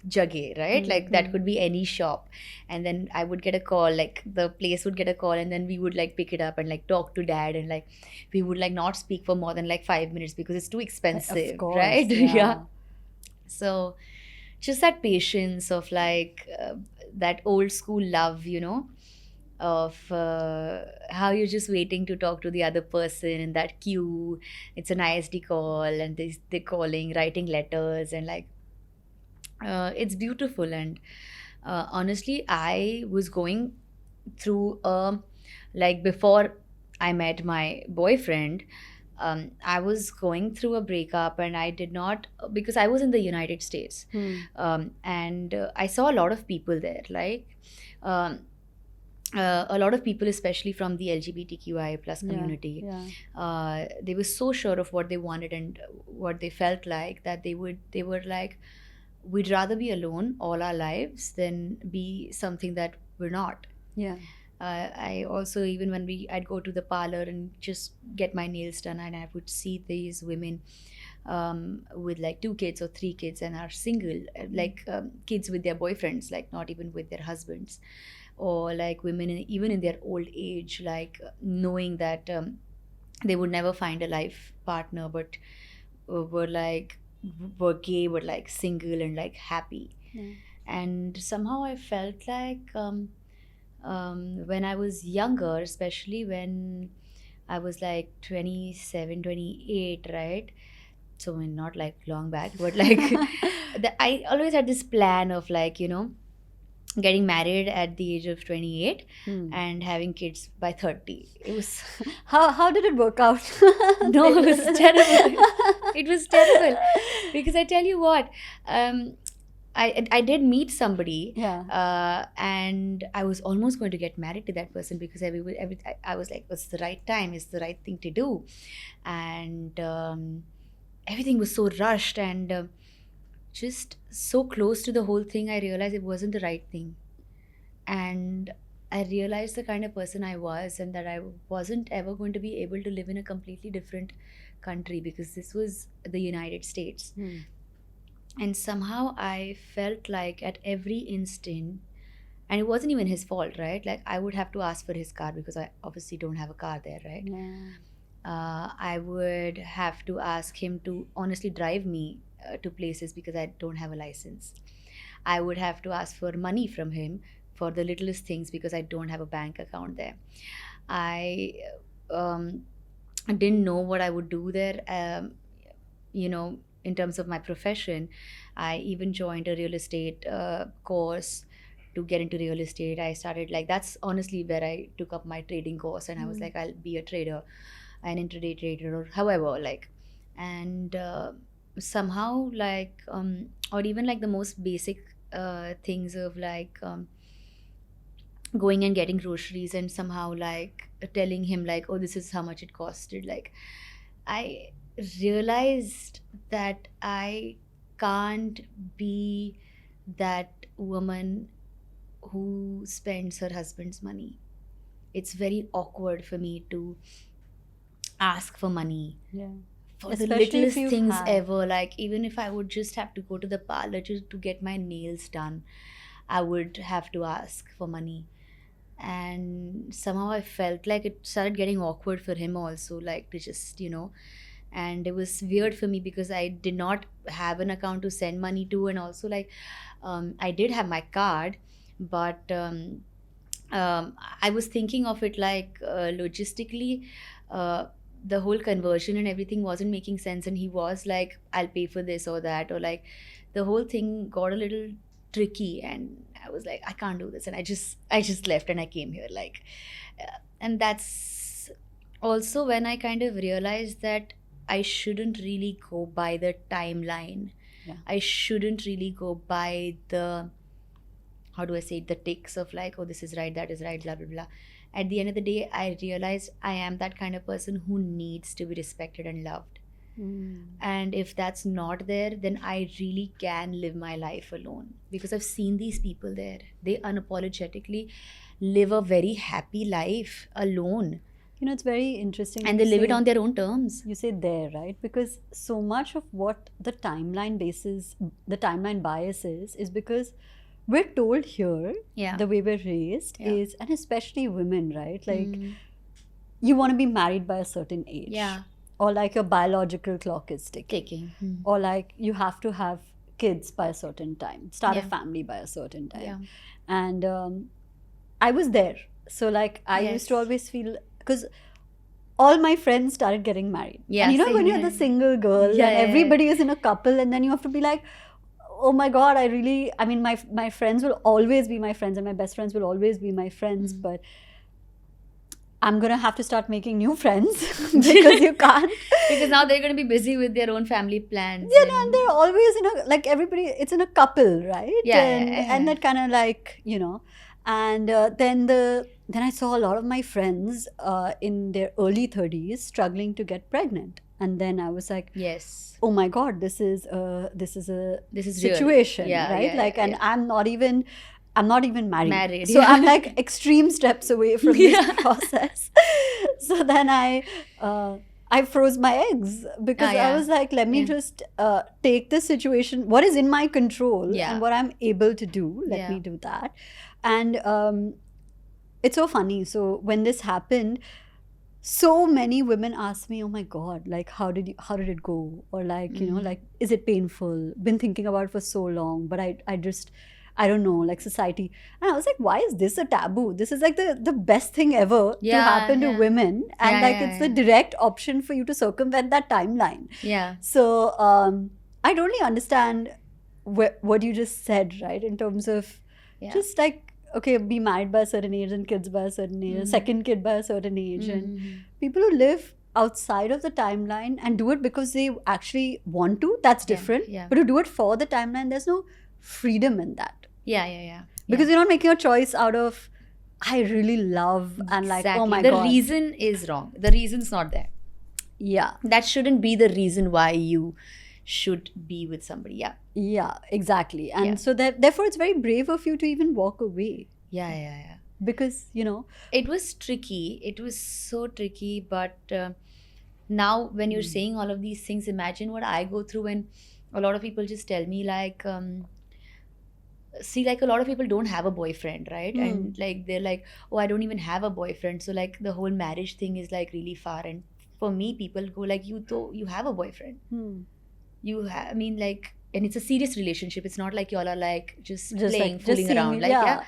jageh, right? Like that could be any shop. And then I would get a call, like the place would get a call, and then we would like pick it up and like talk to dad, and like we would like not speak for more than like 5 minutes because it's too expensive, Of course, right? yeah. So just that patience of like that old school love, of how you're just waiting to talk to the other person in that queue. It's an ISD call, and they're calling, writing letters, and like it's beautiful. And honestly, I was going through like before I met my boyfriend, I was going through a breakup, and I did not, because I was in the United States, and I saw a lot of people there, like a lot of people, especially from the LGBTQI plus community. They were so sure of what they wanted and what they felt like, that they were like, we'd rather be alone all our lives than be something that we're not. Yeah. I also, even when I'd go to the parlor and just get my nails done, and I would see these women with like 2 kids or 3 kids and are single, like kids with their boyfriends, like not even with their husbands, or like women even in their old age, like knowing that they would never find a life partner, but were gay, but like single and like happy. And somehow I felt like when I was younger, especially when I was like 27, 28, right? So I mean, not like long back, but like I always had this plan of like, getting married at the age of 28 and having kids by 30. It was How did it work out? no, it was terrible. It was terrible, because I tell you what, I did meet somebody, Yeah. and I was almost going to get married to that person because I was like, it's the right time, it's the right thing to do, and everything was so rushed and just so close to the whole thing. I realized it wasn't the right thing, and I realized the kind of person I was, and that I wasn't ever going to be able to live in a completely different country because this was the United States. Hmm. And somehow I felt like at every instant, and it wasn't even his fault, right? Like I would have to ask for his car because I obviously don't have a car there, right? Yeah. I would have to ask him to honestly drive me to places because I don't have a license. I would have to ask for money from him for the littlest things because I don't have a bank account there. I um, didn't know what I would do there. In terms of my profession, I even joined a real estate course to get into real estate. I started like that's honestly where I took up my trading course, and I was like, I'll be a trader, an intraday trader, or however, like, and somehow like, or even like the most basic things of like going and getting groceries and somehow like telling him like, oh, this is how much it costed. Like, I realized that I can't be that woman who spends her husband's money. It's very awkward for me to ask for money Yeah. for the Especially if littlest you've things had- ever. Like, even if I would just have to go to the parlor just to get my nails done, I would have to ask for money. And somehow I felt like it started getting awkward for him also, like to just, and it was weird for me because I did not have an account to send money to. And also, like, I did have my card, but I was thinking of it like logistically. The whole conversion and everything wasn't making sense, and he was like, I'll pay for this or that, or like the whole thing got a little tricky, and I was like, I can't do this, and I just left and I came here, like, and that's also when I kind of realized that I shouldn't really go by the timeline. Yeah. I shouldn't really go by the, how do I say it, the ticks of like, oh, this is right, that is right, blah blah blah. At the end of the day, I realized I am that kind of person who needs to be respected and loved. And if that's not there, then I really can live my life alone, because I've seen these people there. They unapologetically live a very happy life alone, It's very interesting. and that they you live it say- on their own terms. You say there, right? Because so much of what the timeline bias is because we're told here, Yeah. the way we're raised Yeah. is, and especially women, right? Like, Mm. you want to be married by a certain age. Yeah. Or like your biological clock is ticking. Taking. Mm. Or like you have to have kids by a certain time, start a Yeah. family by a certain time. Yeah. And I was there. So like I used to Yes. always feel, because all my friends started getting married. Yeah, And when same you're the here. single girl Yeah, and yeah, yeah. everybody is in a couple, and then you have to be like, oh my God, my friends will always be my friends and my best friends will always be my friends, Mm. but I'm going to have to start making new friends because you can't. Because now they're going to be busy with their own family plans. And they're always like everybody, it's in a couple, right? Yeah, and, yeah. and that kind of like, and then I saw a lot of my friends in their early 30s struggling to get pregnant, and then I was like, Yes. oh my God, this is a This is real. situation, Yeah, right? yeah, Like, yeah, and yeah. I'm not even married. So yeah. I'm like extreme steps away from this Yeah. process. So then I froze my eggs because I yeah. was like, let me Yeah. just take this situation, what is in my control Yeah. and what I'm able to do. Let Yeah. me do that. And it's so funny. So when this happened, so many women asked me, oh my God, like how did it go? Or like, like, is it painful? Been thinking about it for so long, but I don't know, like society. And I was like, why is this a taboo? This is like the best thing ever to Yeah, happen to yeah. women. And Yeah, like yeah, it's the yeah. direct option for you to circumvent that timeline. Yeah. So I don't really understand what you just said, right? In terms of Yeah. just like, okay, be married by a certain age and kids by a certain age, a second kid by a certain age. And Mhm. people who live outside of the timeline and do it because they actually want to, that's Yeah, different. yeah. But to do it for the timeline, there's no freedom in that. Yeah. Because you're not making a choice out of, I really love, and like, exactly. oh my the God. reason is wrong. The reason's not there. Yeah. That shouldn't be the reason why you should be with somebody. Yeah, exactly. And Yeah. so therefore it's very brave of you to even walk away. Yeah. Because, It was tricky. It was so tricky. But now when you're saying all of these things, imagine what I go through when a lot of people just tell me like, see, like a lot of people don't have a boyfriend, right? And like they're like, oh, I don't even have a boyfriend. So like the whole marriage thing is like really far. And for me, people go like, you have a boyfriend. You have, I mean, like, and it's a serious relationship. It's not like y'all are like just playing, like, fooling seeing around. it, Like, yeah.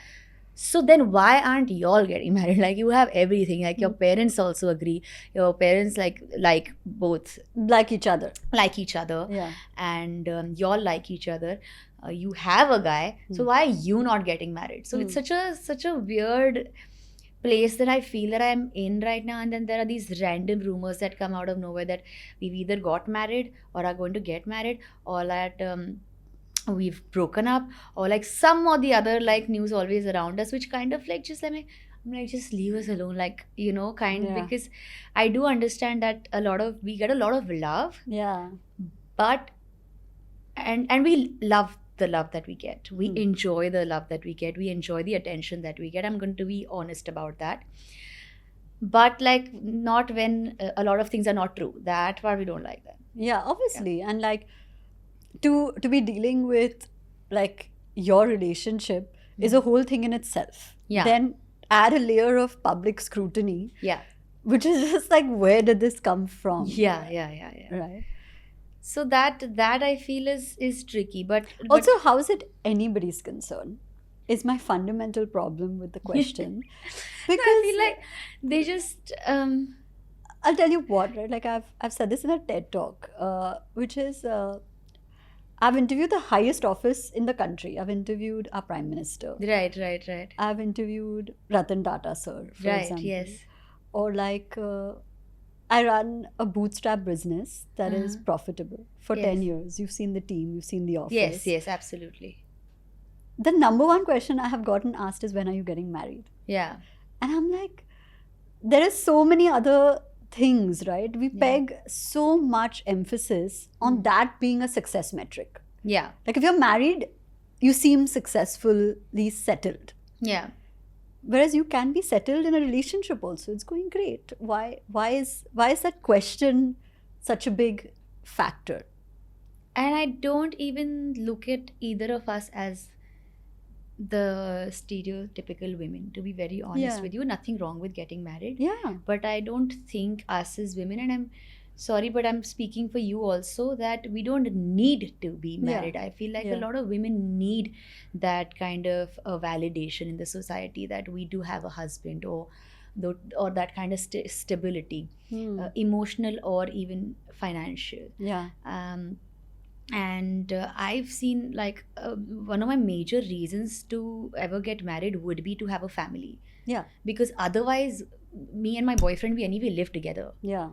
So then why aren't y'all getting married? Like you have everything. Like your parents also agree. Your parents like both like each other. like each other. Yeah. And y'all like each other. You have a guy. So why are you not getting married? So it's such a weird place that I feel that I'm in right now. And then there are these random rumors that come out of nowhere that we've either got married or are going to get married, or that we've broken up, or like some or the other like news always around us, which kind of like just like I'm like, just leave us alone, like, because I do understand that we get a lot of love, Yeah. but and we love the love that we get. We enjoy the love that we get. We enjoy the attention that we get. I'm going to be honest about that. But like, not when a lot of things are not true. That part we don't like that. Yeah, obviously. And like to be dealing with like your relationship is a whole thing in itself. Yeah. Then add a layer of public scrutiny. Yeah. Which is just like, where did this come from? Yeah. Right. So that I feel is tricky. But also, how is it anybody's concern? Is my fundamental problem with the question. Because I feel like they just I'll tell you what, right? Like I've said this in a TED talk, which is I've interviewed the highest office in the country. I've interviewed our Prime Minister. Right. I've interviewed Ratan Tata sir, for example. Yes. Or like I run a bootstrap business that is profitable for 10 years. You've seen the team, you've seen the office. Yes, absolutely. The number one question I have gotten asked is, when are you getting married? Yeah. And I'm like, there is so many other things, right? We peg so much emphasis on that being a success metric. Yeah. Like if you're married, you seem successfully settled. Yeah. Whereas you can be settled in a relationship also. It's going great. Why is that question such a big factor? And I don't even look at either of us as the stereotypical women, to be very honest with you. Nothing wrong with getting married. Yeah. But I don't think us as women, and I'm sorry, but I'm speaking for you also, that we don't need to be married. I feel like a lot of women need that kind of a validation in the society, that we do have a husband, or that kind of stability, emotional or even financial. Yeah. And I've seen like one of my major reasons to ever get married would be to have a family. Yeah. Because otherwise, me and my boyfriend, we anyway live together. Yeah.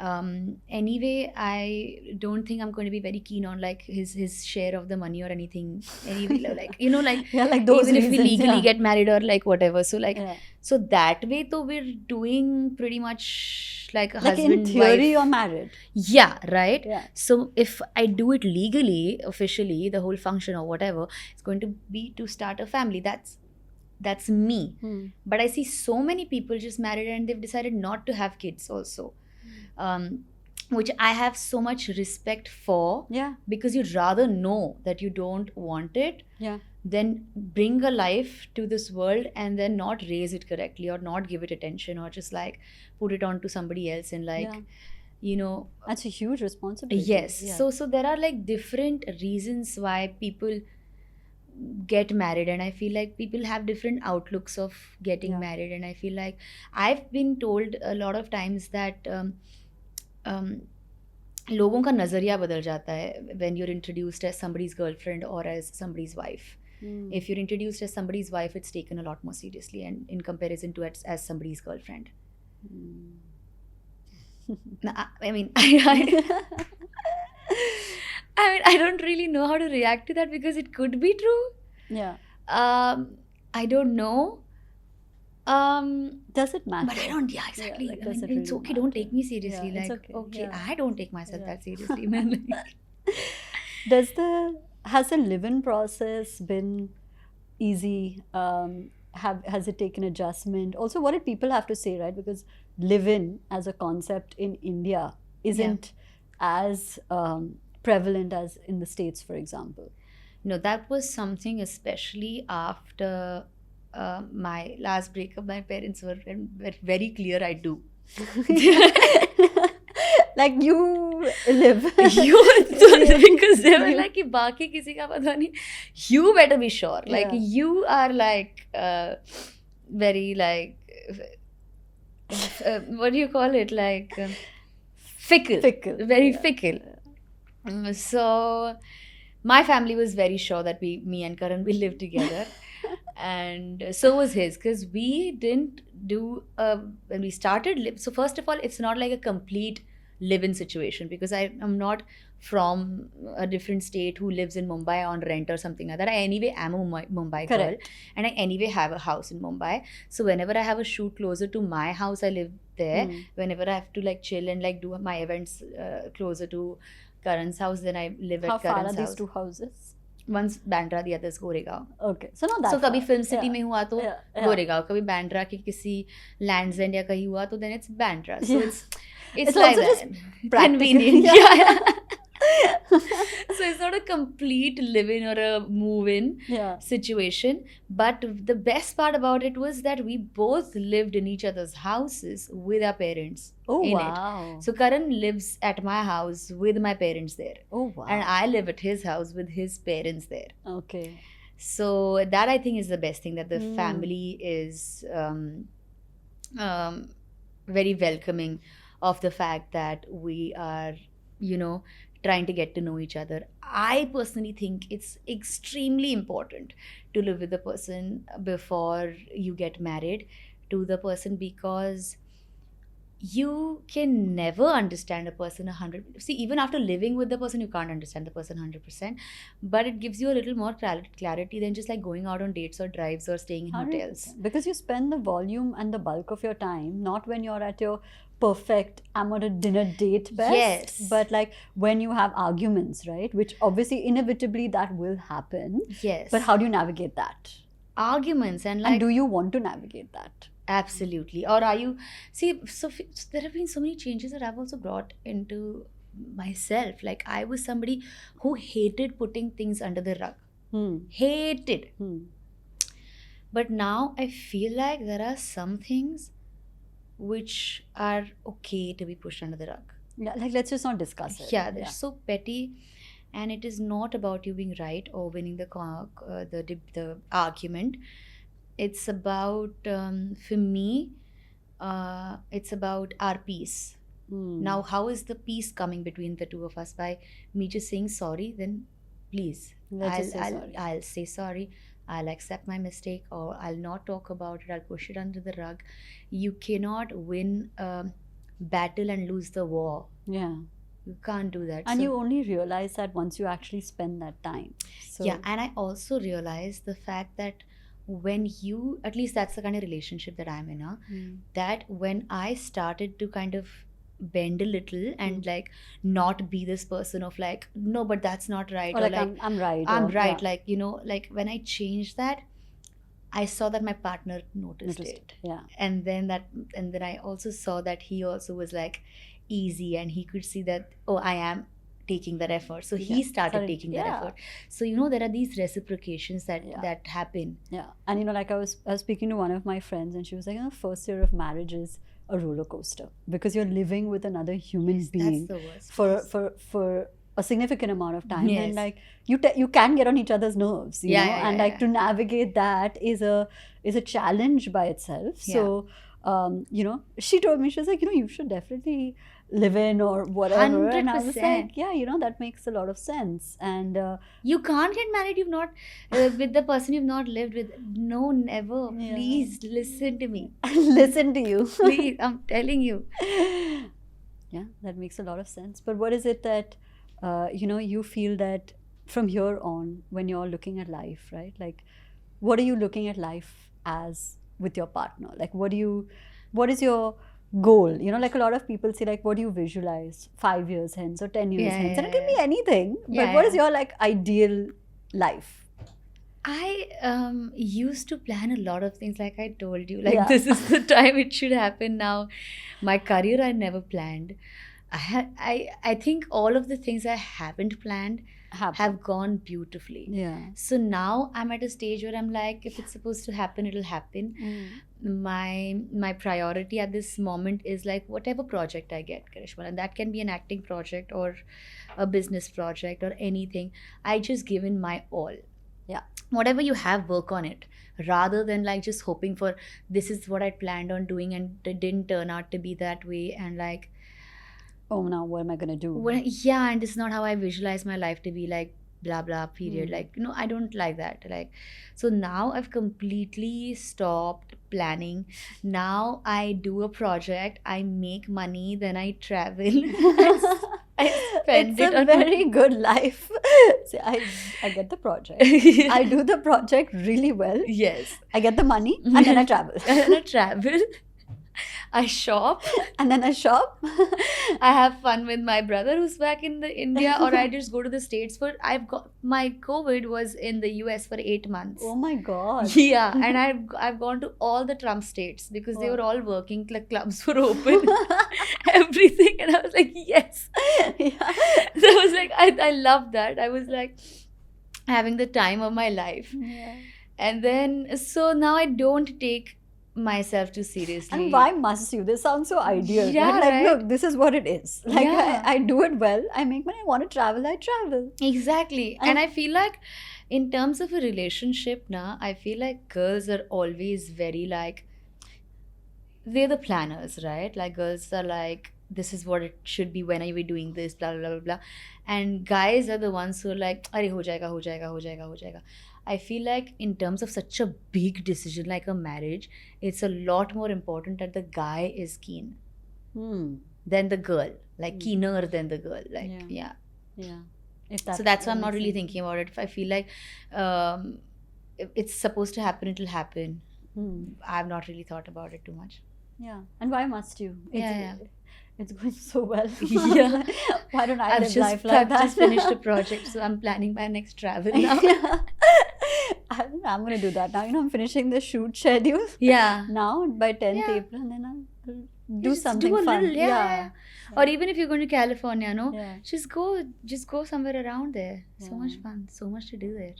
Anyway, I don't think I'm going to be very keen on like his share of the money or anything. Anyway, like, like, like those even reasons, if we legally get married or like whatever. So like, so that way, though, we're doing pretty much like a husband, in theory, wife. you're married. Yeah, right. Yeah. So if I do it legally, officially, the whole function or whatever, it's going to be to start a family. That's me. But I see so many people just married and they've decided not to have kids also. Which I have so much respect for. Yeah. Because you'd rather know that you don't want it. Yeah. Than bring a life to this world and then not raise it correctly, or not give it attention, or just like put it on to somebody else and like, that's a huge responsibility. Yes. Yeah. So there are like different reasons why people get married, and I feel like people have different outlooks of getting married, and I feel like I've been told a lot of times that लोगों का नज़रिया बदल जाता है when you're introduced as somebody's girlfriend or as somebody's wife. If you're introduced as somebody's wife, it's taken a lot more seriously, and in comparison to as somebody's girlfriend. I mean, I mean, I don't really know how to react to that because it could be true. Yeah. I don't know. Does it matter? But I don't, yeah, exactly. like, I does mean, it it's really okay, don't take matter? me seriously. Yeah, it's like, okay, yeah. I don't take myself Yeah. that seriously, man. Has the live-in process been easy? Has it taken adjustment? Also, what did people have to say, right? Because live-in as a concept in India isn't as prevalent as in the States, for example. No, that was something especially after my last breakup. My parents were very clear I do. Like you live. Because they were like, कि बाकी किसी का पता नहीं. You better be sure. Like, Yeah. you are like very like what do you call it? Like fickle. Very fickle. So my family was very sure that me and Karan, we live together. And so was his, because we didn't do when we started so first of all, it's not like a complete live-in situation, because I am not from a different state who lives in Mumbai on rent or something like that. I anyway am a Mumbai girl, Correct. and I anyway have a house in Mumbai. So whenever I have a shoot closer to my house, I live there. Whenever I have to like chill and like do my events closer to Karan's house, then I live How at far Karan's are these house. two houses? One's Bandra, the other's Goregaon. Okay, so not that So कभी far. Film city Yeah. में हुआ तो Yeah. Goregaon, कभी बैंड्रा के किसी lands and या कहीं हुआ तो then it's Bandra. So Yeah. it's It's like also just that. practical. Convenient. Yeah. Yeah. So it's not a complete live-in or a move-in Yeah. situation. But the best part about it was that we both lived in each other's houses with our parents. Oh, in wow. It. So Karan lives at my house with my parents there. Oh, wow. And I live at his house with his parents there. Okay. So that I think is the best thing, that the family is very welcoming of the fact that we are, trying to get to know each other. I personally think it's extremely important to live with the person before you get married to the person, because you can never understand a person 100%. See, even after living with the person, you can't understand the person 100%. But it gives you a little more clarity than just like going out on dates or drives or staying in hotels. 100%. Because you spend the volume and the bulk of your time, not when you're at your perfect, I'm on a dinner date best, Yes. but like when you have arguments, right? Which obviously, inevitably, that will happen. Yes. But how do you navigate that? Arguments and like... And do you want to navigate that? Absolutely. Or are you... See, so there have been so many changes that I've also brought into myself. Like, I was somebody who hated putting things under the rug. Hated. But now I feel like there are some things which are okay to be pushed under the rug. Yeah, like let's just not discuss it. Yeah, they're so petty. And it is not about you being right or winning the argument. It's about, for me, it's about our peace. Now, how is the peace coming between the two of us? By me just saying sorry, then please, I'll say sorry. I'll accept my mistake, or I'll not talk about it. I'll push it under the rug. You cannot win a battle and lose the war. Yeah. You can't do that. And you only realize that once you actually spend that time. So, yeah, and I also realized the fact that when you, at least that's the kind of relationship that I'm in, that when I started to kind of bend a little and like not be this person of like, no, but that's not right, or like I'm right. I'm or, right. Yeah. Like, like when I changed that, I saw that my partner noticed it. Yeah. And then I also saw that he also was like easy, and he could see that, oh, I am taking that effort. So he started taking that effort. So, there are these reciprocations that happen. Yeah. And, like I was speaking to one of my friends, and she was like, first year of marriage is a roller coaster, because you're living with another human being that's the worst for a significant amount of time. And like you can get on each other's nerves, you know, and like to navigate that is a challenge by itself. So, she told me, she was like, you should definitely live in or whatever. 100%. And I was like, yeah, that makes a lot of sense. And you can't get married you've not with the person you've not lived with. No, never. Yeah. Please listen to me. listen to you. Please, I'm telling you. Yeah, that makes a lot of sense. But what is it that you feel that from here on, when you're looking at life, right? Like, what are you looking at life as with your partner? Like, what is your goal? Like a lot of people say, like, what do you visualize 5 years hence or 10 years Yeah, hence? yeah, And it can be yeah. anything, but Yeah, what is yeah. your like ideal life? I used to plan a lot of things, like I told you. Like Yeah. this is the time it should happen now. My career I never planned. I think all of the things I haven't planned Happen. have gone beautifully. Yeah. So now I'm at a stage where I'm like, if it's supposed to happen, it'll happen. My priority at this moment is like whatever project I get, Karishma, and that can be an acting project or a business project or anything. I just given my all. Yeah. Whatever you have, work on it, rather than like just hoping for this is what I planned on doing and it didn't turn out to be that way, and like, Oh, now what am I gonna do? yeah, and it's not how I visualize my life to be, like blah blah period. Mm. Like, I don't like that. Like, so now I've completely stopped planning. Now I do a project, I make money, then I travel. I spend It's it a on very good life. See, I get the project. I do the project really well. Yes. I get the money and then I travel. And I travel. I shop. And then I shop. I have fun with my brother who's back in the India, or I just go to the States for. I've got my COVID was in the US for 8 months. Oh my god. Yeah, and I've gone to all the Trump states because they Wow. were all working, like clubs were open, everything, and I was like, yes. Yeah. So I was like, I love that. I was like having the time of my life, Yeah. and then so now I don't take myself too seriously. And why must you? This sounds so ideal. Yeah, right? Like, right? look, this is what it is. Like, Yeah. I do it well. I make money. I want to travel. I travel. Exactly. And- And I feel like in terms of a relationship now, I feel like girls are always very like, they're the planners, right? Like girls are like, this is what it should be, when are we doing this, blah blah blah blah. And guys are the ones who are like, Arey ho jayega, ho jayega, ho jayega, ho jayega. I feel like in terms of such a big decision like a marriage, it's a lot more important that the guy is keen than the girl, like Hmm. keener than the girl. Like, Yeah. yeah. Yeah. If So that's why I'm that not makes really sense. thinking about it. If I feel like if it's supposed to happen, it'll happen. I've not really thought about it too much. Yeah. And why must you? Yeah, It's going so well. Yeah. Why don't I I've live life like I've that? just finished a project, so I'm planning my next travel now. Yeah. I'm going to do that now. I'm finishing the shoot schedule Yeah. now by 10th Yeah. April, and then I'll You do just something a fun. little, yeah. Or even if you're going to California, no, Yeah. just go somewhere around there. So much Yeah. fun, so much to do there.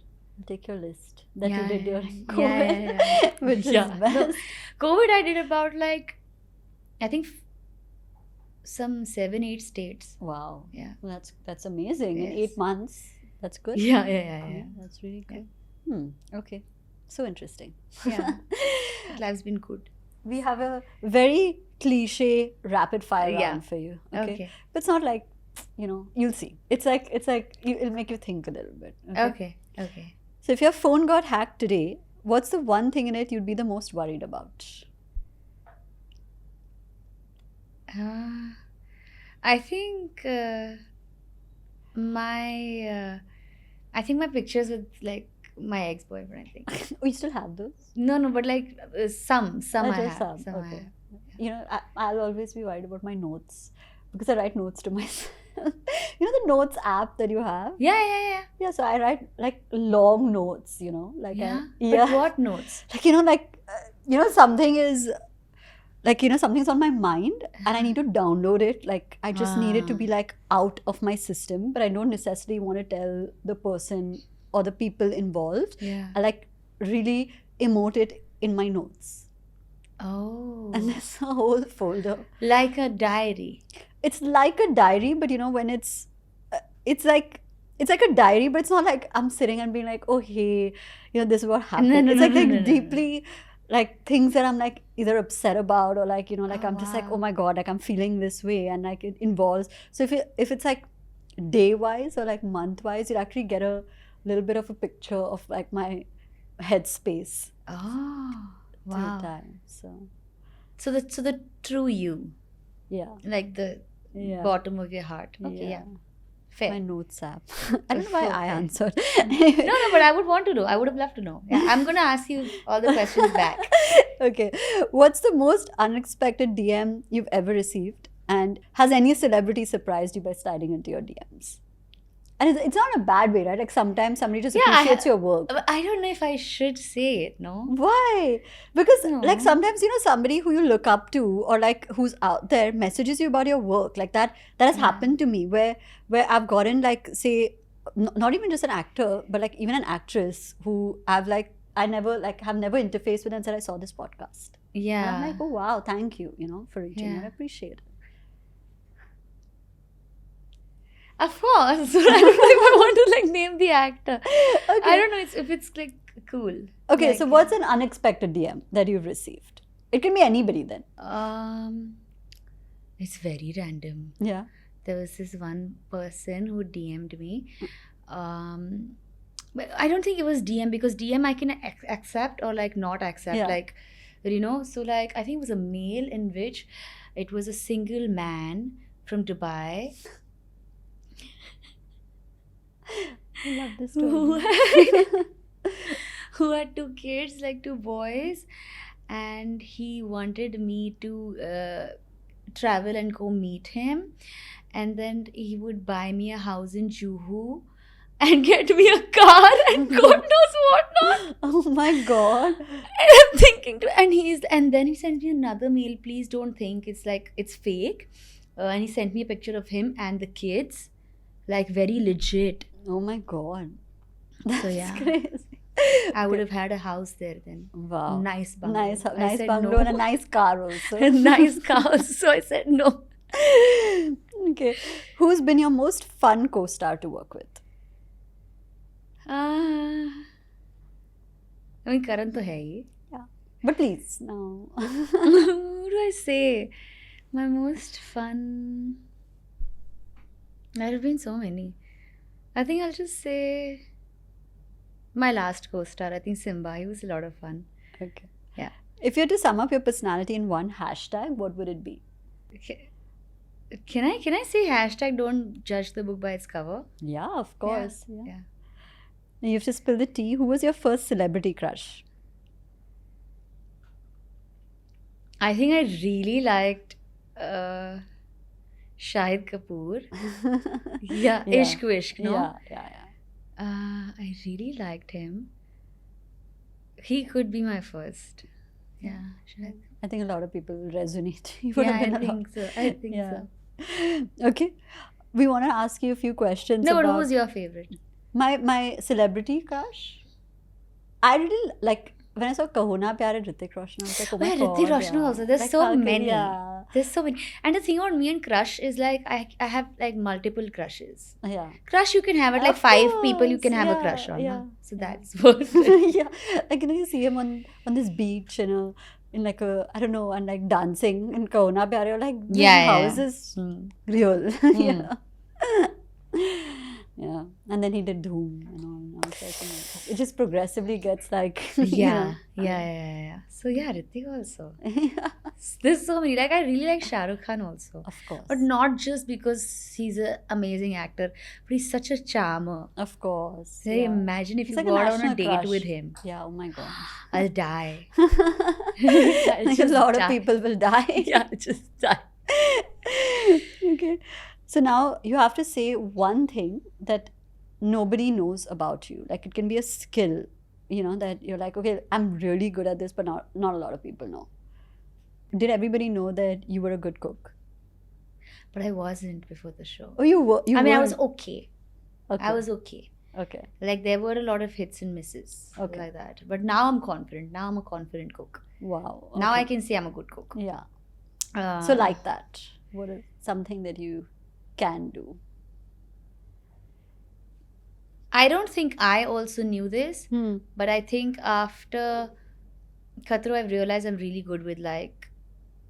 Take your list that Yeah, you did yeah, during yeah. COVID, Yeah, yeah, yeah. which Yeah. is best. COVID, I did about like, I think some 7-8 states. Wow. Yeah. Well, that's amazing. In Yes. 8 months, that's good. Yeah. That's really Yeah. good. Okay. So interesting. Yeah. Life's been good. We have a very cliche rapid fire Yeah. round for you. Okay. Okay. But it's not like, you'll see. It's like it'll make you think a little bit. Okay. So if your phone got hacked today, what's the one thing in it you'd be the most worried about? I think my pictures with like my ex-boyfriend, I think. Oh, you still have those? No, but like some I Just have. some, I okay. have. I'll always be worried about my notes because I write notes to myself. The notes app that you have? Yeah. Yeah, so I write like long notes, like Yeah. yeah. But what notes? Like something is like something's on my mind and I need to download it. Like I just need it to be like out of my system, but I don't necessarily want to tell the person or the people involved. Yeah. I like really emote it in my notes. Oh. And there's a whole folder. Like a diary. It's like a diary, but when it's like a diary, but it's not like I'm sitting and being like, oh hey, this is what happened. No, It's like no. deeply like things that I'm like either upset about or like like Oh, I'm just like, wow. oh my god, like I'm feeling this way, and like it involves. So if it's like day wise or like month wise, you'd actually get a little bit of a picture of like my headspace Oh. through Wow. time. So So the true you, yeah, like the yeah. bottom of your heart. Okay, yeah. Fair. My notes app. I don't know why I Okay. answered. No, but I would want to know. I would have loved to know. Yeah, I'm going to ask you all the questions back. Okay. What's the most unexpected DM you've ever received? And has any celebrity surprised you by sliding into your DMs? And it's not in a bad way, right? Like sometimes somebody just Yeah, appreciates your work. But I don't know if I should say it, no? Why? Because No. like sometimes somebody who you look up to or like who's out there messages you about your work. Like that has happened to me where I've gotten like say not even just an actor but like even an actress who I've like I never like have never interfaced with and said I saw this podcast. And Yeah. I'm like, oh wow, thank you, for reaching out. Yeah. I appreciate it. Of course. But I don't know if I want to like name the actor. I don't know if it's like cool. Okay, Like, so what's an unexpected DM that you've received? It can be anybody then. It's very random. Yeah. There was this one person who DM'd me. But I don't think it was DM because DM I can accept or like not accept. Yeah. Like, so like I think it was a mail in which it was a single man from Dubai I love this who story. who had 2 kids, like 2 boys, and he wanted me to travel and go meet him, and then he would buy me a house in Juhu and get me a car and God knows what not. Oh my god. And I'm thinking and then he sent me another mail. Please don't think it's fake. And he sent me a picture of him and the kids, like very legit. Oh my god. So yeah, Crazy. I would have had a house there then. Wow. Nice bungalow. Nice, I nice said bungalow no. and a nice car also. Nice house. So I said no. Okay. Who's been your most fun co-star to work with? I mean, Karan to hai hi. Yeah. But please, no. Who do I say? My most fun. There have been so many. I think I'll just say my last co-star. I think Simba. He was a lot of fun. Okay. Yeah. If you had to sum up your personality in one hashtag, what would it be? Okay. Can I say hashtag don't judge the book by its cover? Yeah, of course. Yeah. Yeah. Now you have to spill the tea. Who was your first celebrity crush? I think I really liked Shahid Kapoor. Yeah, Yeah. Ishq Vishk, no? Yeah. I really liked him. He could be my first. Yeah, Shahid. I think a lot of people will resonate. He would Yeah, have been I a lot. think so. I think Yeah. so. Okay. We want to ask you a few questions No, but about who was your favorite? my celebrity crush. I really like when I saw Kahuna Pyar and Hrithik Roshan. I was like, oh my Yeah, god. Hrithik Roshan yeah. also. There's Like, so how can- many. Yeah. There's so many. And the thing about me and crush is like I have like multiple crushes. Yeah. Crush you can have it like Of 5 people you course, can have a yeah, crush on. yeah, No? So yeah. that's what. Yeah. Like you see him on this beach, in like a I don't know, and like dancing in Kahuna Pyar. You're like, this Yeah, house yeah. is real. Yeah. Yeah. And then he did Dhoom and all. And I was like, it just progressively gets like Yeah. So yeah, Hrithik also. There's so many. Like I really like Shah Rukh Khan also. Of course. But not just because he's an amazing actor, but he's such a charmer. Of course. So yeah. imagine if It's you like a got on a national date crush. with him. Yeah, oh my god. I'll die. Like a just lot die. of people will die. Yeah, just die. Okay. So now you have to say one thing that nobody knows about you. Like it can be a skill, that you're like, okay, I'm really good at this, but not a lot of people know. Did everybody know that you were a good cook? But I wasn't before the show. Oh, you were. I was weren't. okay. Okay. I was okay. Okay. Like there were a lot of hits and misses. Okay. Like that. But now I'm confident. Now I'm a confident cook. Wow. Now I okay. can say I'm a good cook. Yeah. Uh, So like that. What is something that you can do? I don't think I also knew this, Hmm. but I think after Khatro, I've realized I'm really good with like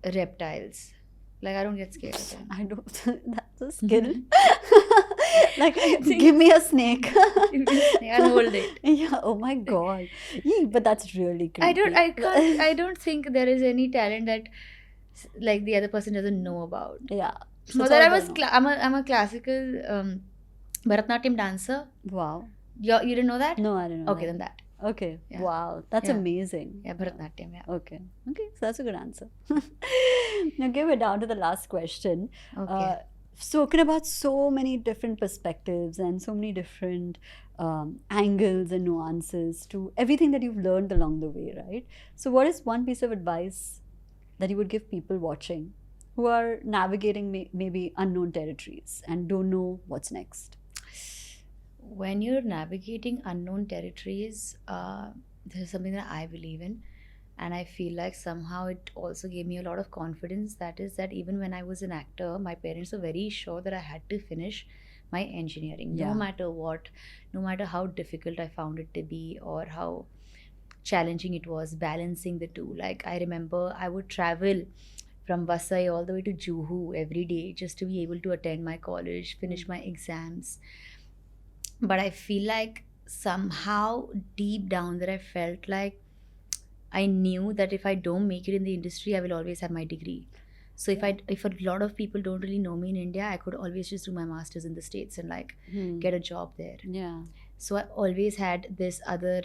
reptiles. Like I don't get scared of them. I don't. That's a skill. Like, think- give me a snake. I'll hold it. Yeah. Oh my god. Yeah, but that's really creepy. I don't think there is any talent that like the other person doesn't know about. Yeah. So it's that all I was done. I'm a classical Bharatanatyam dancer. Wow. You didn't know that? No, I didn't know Okay, that. then that. Okay. Yeah. Wow. That's Yeah. amazing. Yeah, Bharatanatyam, yeah. Okay. Okay. So that's a good answer. Okay, we're down to the last question. Okay. Spoken about so many different perspectives and so many different angles and nuances to everything that you've learned along the way, right? So, what is one piece of advice that you would give people watching who are navigating maybe unknown territories and don't know what's next? When you're navigating unknown territories, this is something that I believe in. And I feel like somehow it also gave me a lot of confidence. That is, that even when I was an actor, my parents were very sure that I had to finish my engineering, Yeah. no matter what, no matter how difficult I found it to be or how challenging it was balancing the two. Like, I remember I would travel from Vasai all the way to Juhu every day just to be able to attend my college, finish my exams. But I feel like somehow deep down that I felt like I knew that if I don't make it in the industry, I will always have my degree. So if a lot of people don't really know me in India, I could always just do my masters in the States and like get a job there. Yeah. So I always had this other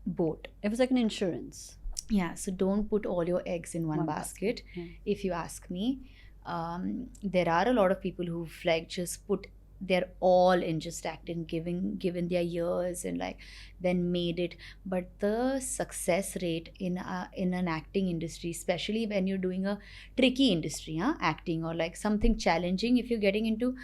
boat. It was like an insurance. Yeah. So don't put all your eggs in one basket. Yeah. If you ask me, there are a lot of people who've like just put their all in just acting, given their years and like then made it. But the success rate in an acting industry, especially when you're doing a tricky industry, acting or like something challenging, if you're getting into,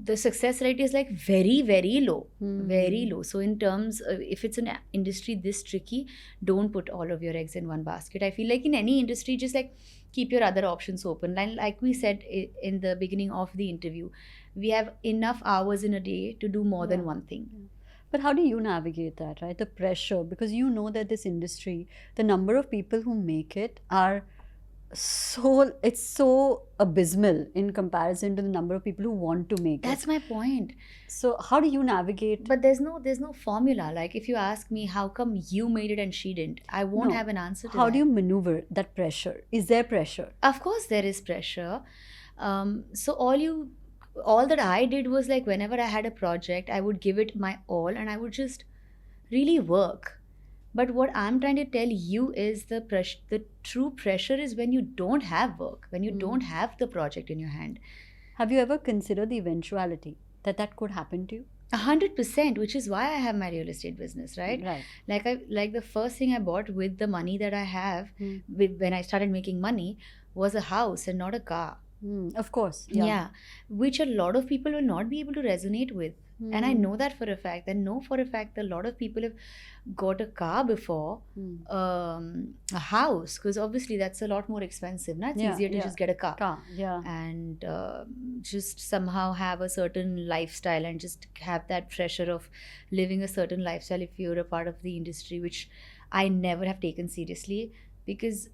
the success rate is like very, very low. Very low. So in terms of, if it's an industry this tricky, don't put all of your eggs in one basket. I feel like in any industry, just like keep your other options open. Like we said in the beginning of the interview, we have enough hours in a day to do more than one thing. But how do you navigate that, right? The pressure, because you know that this industry, the number of people who make it are it's so abysmal in comparison to the number of people who want to make That's it. my point. So how do you navigate? But there's no formula. Like if you ask me how come you made it and she didn't, I won't have an answer to How that. do you maneuver that pressure? Is there pressure? Of course there is pressure. So all that I did was like whenever I had a project, I would give it my all and I would just really work. But what I'm trying to tell you is the true pressure is when you don't have work, when you don't have the project in your hand. Have you ever considered the eventuality that could happen to you? 100%, which is why I have my real estate business, right? Right. Like the first thing I bought with the money that I have when I started making money was a house and not a car. Of course. Yeah. Which a lot of people will not be able to resonate with. And I know that for a fact. I know for a fact that a lot of people have got a car before a house, because obviously that's a lot more expensive. It's easier to just get a car. And just somehow have a certain lifestyle and just have that pressure of living a certain lifestyle if you're a part of the industry, which I never have taken seriously, because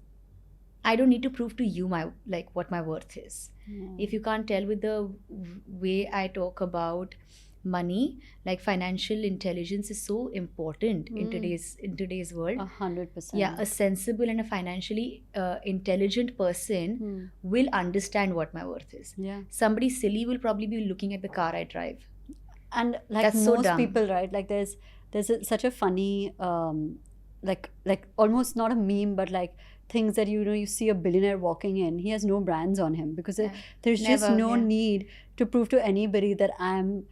I don't need to prove to you what my worth is. If you can't tell with the way I talk about money, like financial intelligence is so important in today's world. 100%. Yeah, a sensible and a financially intelligent person will understand what my worth is. Yeah. Somebody silly will probably be looking at the car I drive. And like that's so most dumb. people, right? Like there's such a funny like almost not a meme, but like things that you see a billionaire walking in, he has no brands on him because there's just no need to prove to anybody that I'm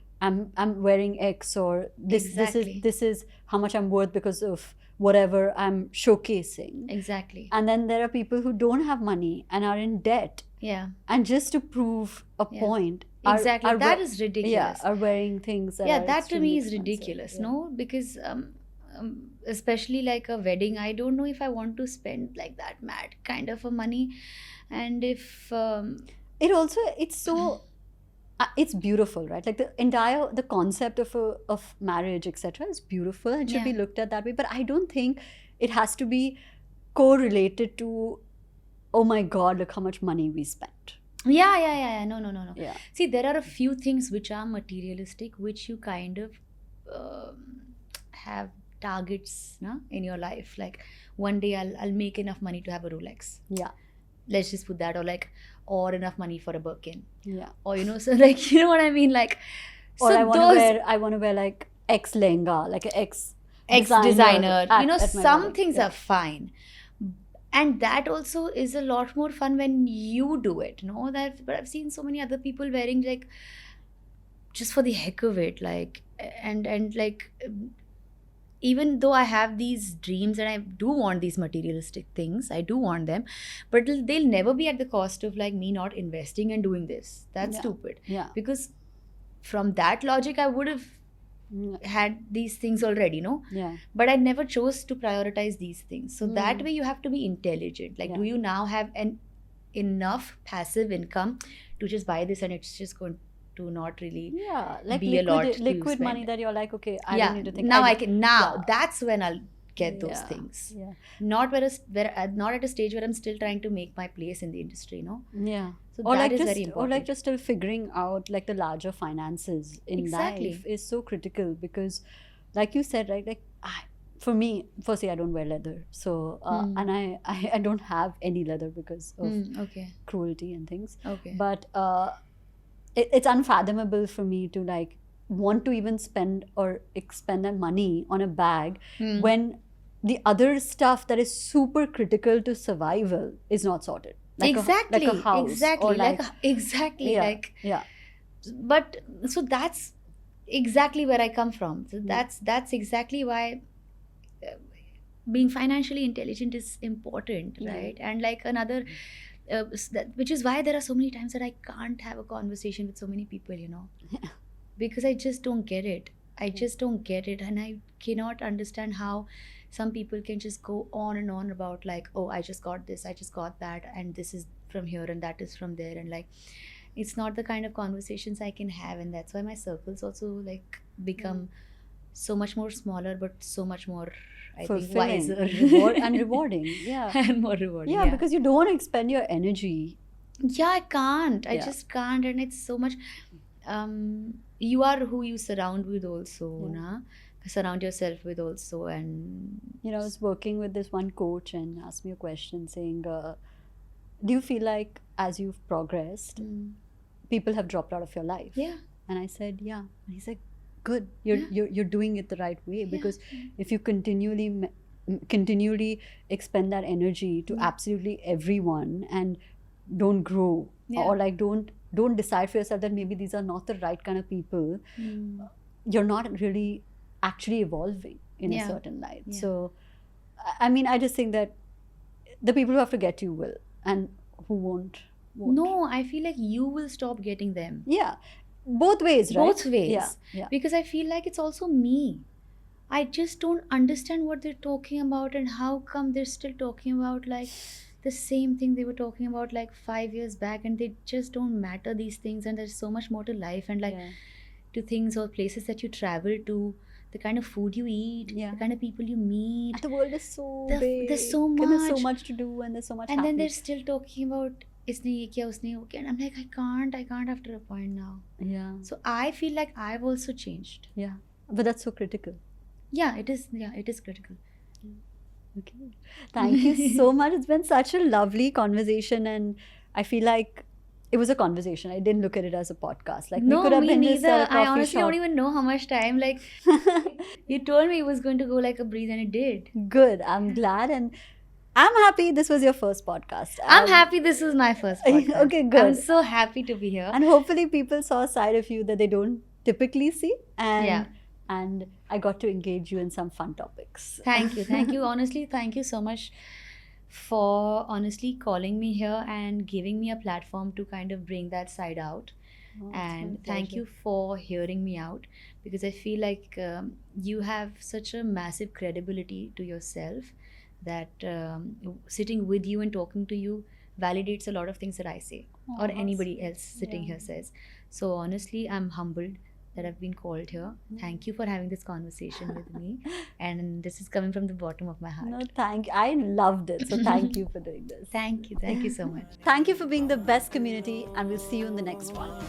wearing X or this is how much I'm worth because of whatever I'm showcasing. Exactly. And then there are people who don't have money and are in debt. Yeah. And just to prove a point. Exactly. That is ridiculous. Yeah, are wearing things that that to me is expensive. ridiculous. No, because especially like a wedding, I don't know if I want to spend like that mad kind of a money. And if it's so it's beautiful, right? Like the concept of marriage, etc., is beautiful and should be looked at that way. But I don't think it has to be correlated to, oh my God, look how much money we spent. Yeah. No. Yeah. See, there are a few things which are materialistic, which you kind of have targets in your life. Like one day I'll make enough money to have a Rolex. Yeah. Let's just put that, or enough money for a Birkin. Yeah. Or so like, you know what I mean? Like Or So I want to wear like X lehenga, like an X ex-designer, at you know, my some wedding. things Yeah. are fine. And that also is a lot more fun when you do it, no? But I've seen so many other people wearing like just for the heck of it, like, and like, even though I have these dreams and I do want these materialistic things, I do want them, but they'll never be at the cost of like me not investing and doing this. That's Yeah. stupid. Yeah. Because from that logic, I would have had these things already, no? Yeah. But I never chose to prioritize these things. So that Mm. way you have to be intelligent. Like, do Yeah. you now have enough passive income to just buy this and it's just going to not really Yeah, like be a lot to liquid money spend. that you're like, okay, I Yeah, don't need to think. now I can, now yeah. that's when I'll get those Yeah. things. Yeah. Not not at a stage where I'm still trying to make my place in the industry, no? Yeah. So Or that like is just very important. or like just still figuring out like the larger finances in Exactly. life is so critical because, like you said, right? Like for me, firstly, I don't wear leather, so and I don't have any leather because of Okay. cruelty and things. Okay. But it's unfathomable for me to like want to even spend or expend that money on a bag when the other stuff that is super critical to survival is not sorted. Like exactly. like a house. Exactly. Or exactly. yeah, Like, yeah. But so that's exactly where I come from. So that's exactly why being financially intelligent is important, right? And like another, which is why there are so many times that I can't have a conversation with so many people, you know, because I just don't get it. I just don't get it, and I cannot understand how some people can just go on and on about like, oh, I just got this, I just got that, and this is from here and that is from there, and like, it's not the kind of conversations I can have, and that's why my circles also like become so much more smaller, but so much more, I think, Fulfilling wiser and rewarding. Yeah. and more rewarding. Yeah, because you don't want to expend your energy. Yeah, I can't. I Yeah. just can't, and it's so much. You are who you surround with, also, na. Surround yourself with also, and You know, I was working with this one coach and asked me a question saying, do you feel like as you've progressed, people have dropped out of your life? yeah, And I said, yeah. And he said, good. You're doing it the right way because if you continually expend that energy to absolutely everyone and don't grow or like don't decide for yourself that maybe these are not the right kind of people, you're not really actually evolving in a certain light. So I mean, I just think that the people who have to get you will, and who won't. no, I feel like you will stop getting them. Yeah, both ways, right? Both ways. Yeah. Because I feel like it's also me. I just don't understand what they're talking about, and how come they're still talking about like the same thing they were talking about like 5 years back, and they just don't matter, these things, and there's so much more to life, and like to things or places that you travel to, the kind of food you eat, the kind of people you meet. And the world is so big. There's so And there's so much. much to do, and there's so much And then happening. they're still talking about isne ye kiya, usne wo kiya. And I'm like, I can't after a point now. Yeah. So I feel like I've also changed. Yeah. But that's so critical. Yeah, it is. Yeah, it is critical. Okay. Thank you so much. It's been such a lovely conversation, and I feel like it was a conversation. I didn't look at it as a podcast. Like No, we could have me been just neither. at a coffee I honestly shop. don't even know how much time. Like, you told me it was going to go like a breeze, and it did. Good. I'm glad, and I'm happy this was your first podcast. I'm happy this is my first podcast. Okay, good. I'm so happy to be here. And hopefully people saw a side of you that they don't typically see. And I got to engage you in some fun topics. Thank you. Thank you. Honestly, thank you so much for honestly calling me here and giving me a platform to kind of bring that side out. Oh, And thank you for hearing me out, because I feel like you have such a massive credibility to yourself that sitting with you and talking to you validates a lot of things that I say or anybody else sitting here says. So honestly, I'm humbled that I've been called here. Thank you for having this conversation with me, and this is coming from the bottom of my heart. No, thank you. I loved it. So thank you for doing this. Thank you so much. Thank you for being the best community, and we'll see you in the next one.